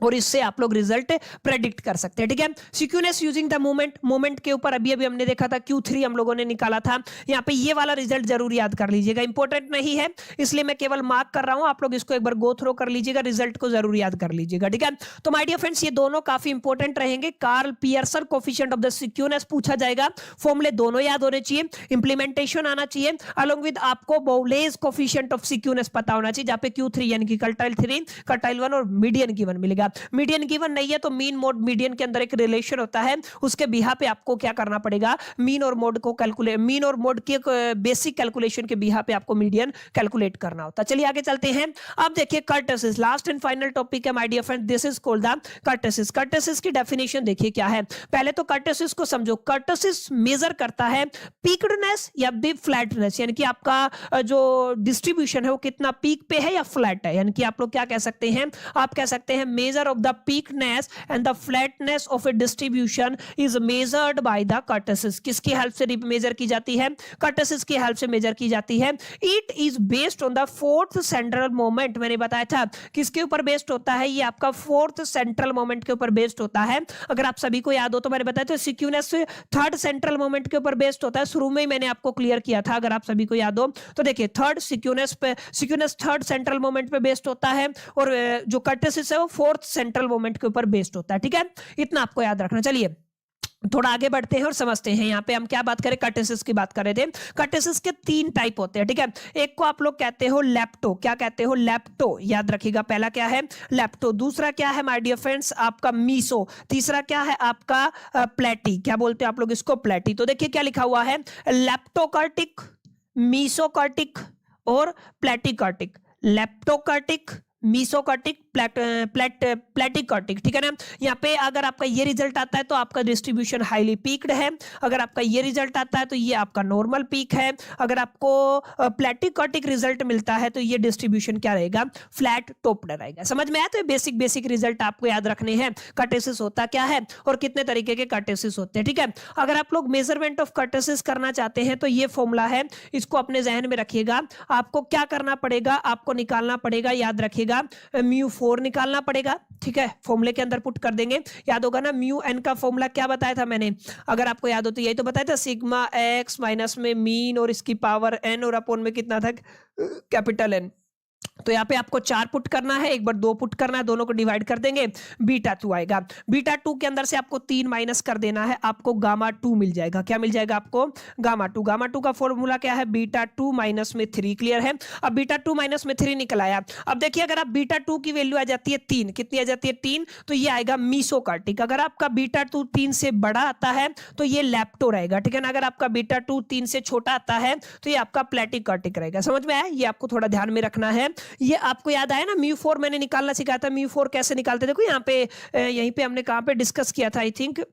और इससे आप लोग रिजल्ट प्रेडिक्ट कर सकते हैं, ठीक है। सिक्यूनेस यूजिंग द मोमेंट के ऊपर अभी हमने देखा था Q3 हम लोगों ने निकाला था। यहाँ पे ये वाला रिजल्ट जरूर याद कर लीजिएगा, इंपॉर्टेंट नहीं है इसलिए मैं केवल मार्क कर रहा हूं, आप लोग इसको एक बार गो थ्रो कर लीजिएगा, रिजल्ट को जरूर याद कर लीजिएगा, ठीक है। तो माय डियर फ्रेंड्स ये दोनों काफी इंपॉर्टेंट रहेंगे। Karl Pearson coefficient of the skewness पूछा जाएगा, फॉर्मूले दोनों याद होने चाहिए, इंप्लीमेंटेशन आना चाहिए, अलोंग विद आपको बोवलेज कोफिशिएंट ऑफ सिक्यूनेस पता होना चाहिए, जहां पे Q3 यानी कि कर्टाइल 3, कर्टाइल 1 और मीडियन गिवन मिलेगा। मीडियन गिवन नहीं है तो मीन मोड मीडियन के अंदर एक रिलेशन होता है, उसके बिहा पे आपको क्या करना पड़ेगा, मीन और मोड को कैलकुलेट, मीन और मोड के बेसिक कैलकुलेशन के बिहा पे आपको मीडियन कैलकुलेट करना होता है। चलिए आगे चलते हैं। अब देखिए kurtosis, last and final topic है my dear friend, this is called the kurtosis. Kurtosis की डेफिनेशन देखिए क्या है, पहले तो कर्टसिस को समझो। कर्टसिस मेजर करता है पीक्डनेस या दी फ्लैटनेस, यानी कि आपका जो डिस्ट्रीब्यूशन है वो कितना पीक पे है या फ्लैट है, यानी कि आप लोग क्या कह सकते हैं, आप कह सकते हैं measure of the peakness and the flatness of a distribution is measured by the कर्टसिस। किसकी हेल्प से मेजर की जाती है, कर्टसिस की हेल्प से मेजर की जाती है। It is based on the fourth central moment, मैंने बताया था किसके ऊपर बेस्ड होता है, ये आपका फोर्थ सेंट्रल मोमेंट के ऊपर बेस्ड होता है। अगर आप सभी को याद हो तो मैंने बताया था सिक्यूनेस थर्ड सेंट्रल मोमेंट के ऊपर बेस्ड होता है, शुरू में ही मैंने आपको क्लियर किया था, अगर आप सभी को याद हो तो देखिए थर्ड सिक्यूनेस पे, सिक्यूनेस थर्ड सेंट्रल मोमेंट पे बेस्ड होता है और जो कर्टसिस है वो फोर्थ सेंट्रल मोमेंट के ऊपर बेस्ड होता है, ठीक है, इतना आपको याद रखना। चलिए थोड़ा आगे बढ़ते हैं और समझते हैं। यहाँ पे हम क्या बात करें, कर्टसिस की बात कर रहे थे। कर्टसिस के 3 टाइप होते हैं, ठीक है। एक को आप लोग कहते हो लेप्टो, क्या कहते हो, लेप्टो, याद रखिएगा, पहला क्या है लेप्टो, दूसरा क्या है माय डियर फ्रेंड्स आपका मीसो, तीसरा क्या है आपका प्लेटी, क्या बोलते हैं आप लोग इसको, प्लेटी। तो देखिए क्या लिखा हुआ है, लेप्टोकर्टिक, मीसोकर्टिक और प्लेटिकर्टिक, लेप्टोकर्टिक, मीसोकर्टिक, प्लेटिकर्टिक, ठीक है ना। यहाँ पे अगर आपका ये रिजल्ट आता है तो आपका डिस्ट्रीब्यूशन हाईली पीक्ड है, अगर आपका ये रिजल्ट आता है तो ये आपका नॉर्मल पीक है, अगर आपको प्लेटिकर्टिक रिजल्ट मिलता है तो ये डिस्ट्रीब्यूशन क्या रहेगा, फ्लैट टॉप्ड रहेगा। समझ में आया, तो बेसिक बेसिक रिजल्ट आपको याद रखने हैं, कर्टसिस होता क्या है और कितने तरीके के कर्टसिस होते हैं, ठीक है। अगर आप लोग मेजरमेंट ऑफ कर्टसिस करना चाहते हैं तो ये फॉर्मूला है, इसको अपने जहन में रखिएगा। आपको क्या करना पड़ेगा, आपको निकालना पड़ेगा, याद रखिएगा μ4 निकालना पड़ेगा, ठीक है, फॉर्मूले के अंदर पुट कर देंगे। याद होगा ना म्यू एन का फॉर्मूला क्या बताया था मैंने, अगर आपको याद हो तो यही तो बताया था, सिग्मा एक्स माइनस में मीन और इसकी पावर एन और अपोन में कितना था, कैपिटल एन। तो यहाँ पे आपको 4 पुट करना है, एक बार 2 पुट करना है, दोनों को डिवाइड कर देंगे, बीटा 2 आएगा। बीटा 2 के अंदर से आपको 3 माइनस कर देना है, आपको गामा 2 मिल जाएगा। क्या मिल जाएगा आपको, गामा 2। गामा 2 का फॉर्मूला क्या है, बीटा 2 माइनस में 3, क्लियर है। अब बीटा 2 माइनस में 3 निकल आया। अब देखिए अगर आप बीटा 2 की वैल्यू आ जाती है 3, कितनी आ जाती है 3, तो ये आएगा मीसोकार्टिक। अगर आपका बीटा 2 3 से बड़ा आता है तो ये लैप्टो रहेगा, ठीक है ना। अगर आपका बीटा 2 3 से छोटा आता है तो ये आपका प्लेटिकर्टिक रहेगा। समझ में आया, ये आपको थोड़ा ध्यान में रखना है। ये आपको याद आया ना, μ4 मैंने निकालना सिखाया था, μ4 कैसे निकालते, देखो यहाँ पे यहीं पे हमने कहाँ पे डिस्कस किया था, आई थिंक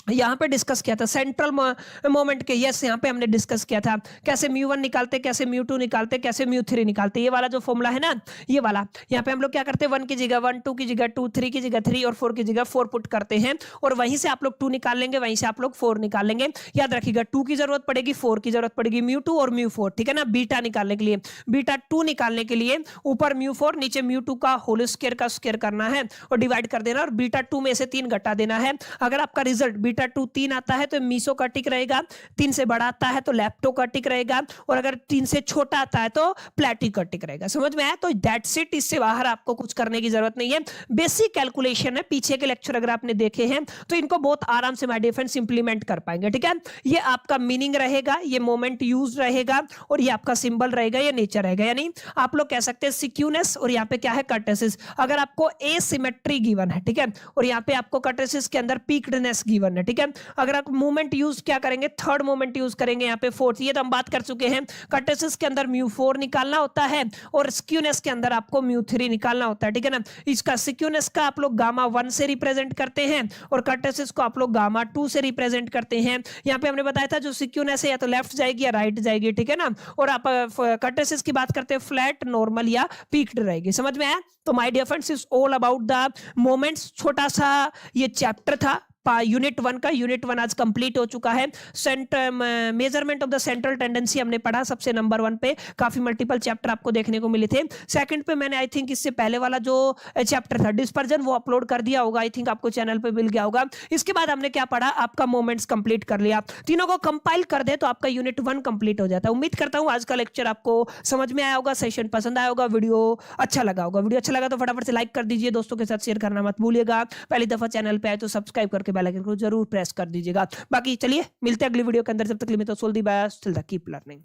यहाँ पे डिस्कस किया था सेंट्रल मोमेंट के, यस यहाँ पे हमने डिस्कस किया था कैसे μ1 निकालते, कैसे μ2 निकालते, कैसे μ3 निकालते। ये वाला जो फॉर्मूला है ना, ये वाला, यहाँ पे हम लोग क्या करते हैं, 1 की जगह 1, 2 की जगह 2, 3 की जगह 3 और 4 की जगह 4 पुट करते हैं और वहीं से आप लोग 2 निकाल लेंगे, वहीं से आप लोग 4 निकाल लेंगे। याद रखिएगा 2 की जरूरत पड़ेगी, 4 की जरूरत पड़ेगी, μ2 और μ4, ठीक है ना। बीटा निकालने के लिए, बीटा 2 निकालने के लिए ऊपर μ4 नीचे μ2 का होल स्क्वायर का स्क्वायर करना है और डिवाइड कर देना और बीटा 2 में से 3 घटा देना है। अगर आपका रिजल्ट बीटा 2 3 आता है तो मीसोकार्टिक रहेगा, 3 से बड़ा आता है तो लेप्टोकार्टिक रहेगा और अगर 3 से छोटा आता है तो प्लेटिकर्टिक रहेगा। समझ में आया, तो दैट्स इट, इससे बाहर आपको कुछ करने की जरूरत नहीं है। बेसिक कैलकुलेशन है, पीछे के लेक्चर अगर आपने देखे हैं तो इनको बहुत आराम से माय डियर फ्रेंड्स इंप्लीमेंट कर पाएंगे, ठीक है। ये आपका मीनिंग रहेगा, ये मोमेंट यूज रहेगा और ये आपका सिंबल रहेगा, ये नेचर रहेगा, यानी आप लोग कह सकते हैं सिक्यूनेस और यहाँ पे क्या है कर्टसिस। अगर आपको एसिमेट्री गिवन है, ठीक है, और यहाँ पे आपको कर्टसिस के अंदर पीक्डनेस गिवन है, ठीक है। अगर आप मोमेंट यूज क्या करेंगे, थर्ड मोमेंट यूज करेंगे, यहाँ पे फोर्थ, ये तो हम बात कर चुके हैं। कर्टसिस के अंदर μ4 निकालना होता है और स्क्यूनेस के अंदर आपको μ3 निकालना होता है, ठीक है ना। इसका स्क्यूनेस का आप लोग गामा 1 से रिप्रेजेंट करते हैं और कर्टसिस को आप लोग गामा 2 से रिप्रेजेंट करते हैं। यहाँ पे हमने बताया था जो स्क्यूनेस है या तो लेफ्ट जाएगी या राइट जाएगी, ठीक है ना। और आप कर्टसिस की बात करते हैं फ्लैट, नॉर्मल या पीक्ड रहेगी। समझ में आया, तो my dear friends is all about the moments. छोटा सा ये चैप्टर था, यूनिट 1 का। यूनिट 1 आज कंप्लीट हो चुका है। Measurement of the central tendency हमने पढ़ा सबसे नंबर 1 पे। काफी मल्टीपल चैप्टर आपको देखने को मिले थे। सेकंड पे मैंने आई थिंक इससे पहले वाला जो चैप्टर था डिस्पर्जन वो अपलोड कर दिया होगा। आई थिंक आपको चैनल पे मिल गया होगा। इसके बाद हमने क्या पढ़ा, आपका मोमेंट्स कंप्लीट कर लिया। तीनों को कंपाइल कर दे तो आपका यूनिट 1 कंप्लीट हो जाता है। उम्मीद करता हूं आज का लेक्चर आपको समझ में आया होगा, सेशन पसंद आया होगा, वीडियो अच्छा लगा होगा। वीडियो अच्छा लगा तो फटाफट से लाइक कर दीजिए, दोस्तों के साथ शेयर करना मत भूलिएगा। पहली दफा चैनल पे आए तो सब्सक्राइब करके बेल आइकन को जरूर प्रेस कर दीजिएगा। बाकी चलिए मिलते हैं अगली वीडियो के अंदर। जब तक के लिए मैं तो सोल्दी bye, till the keep learning.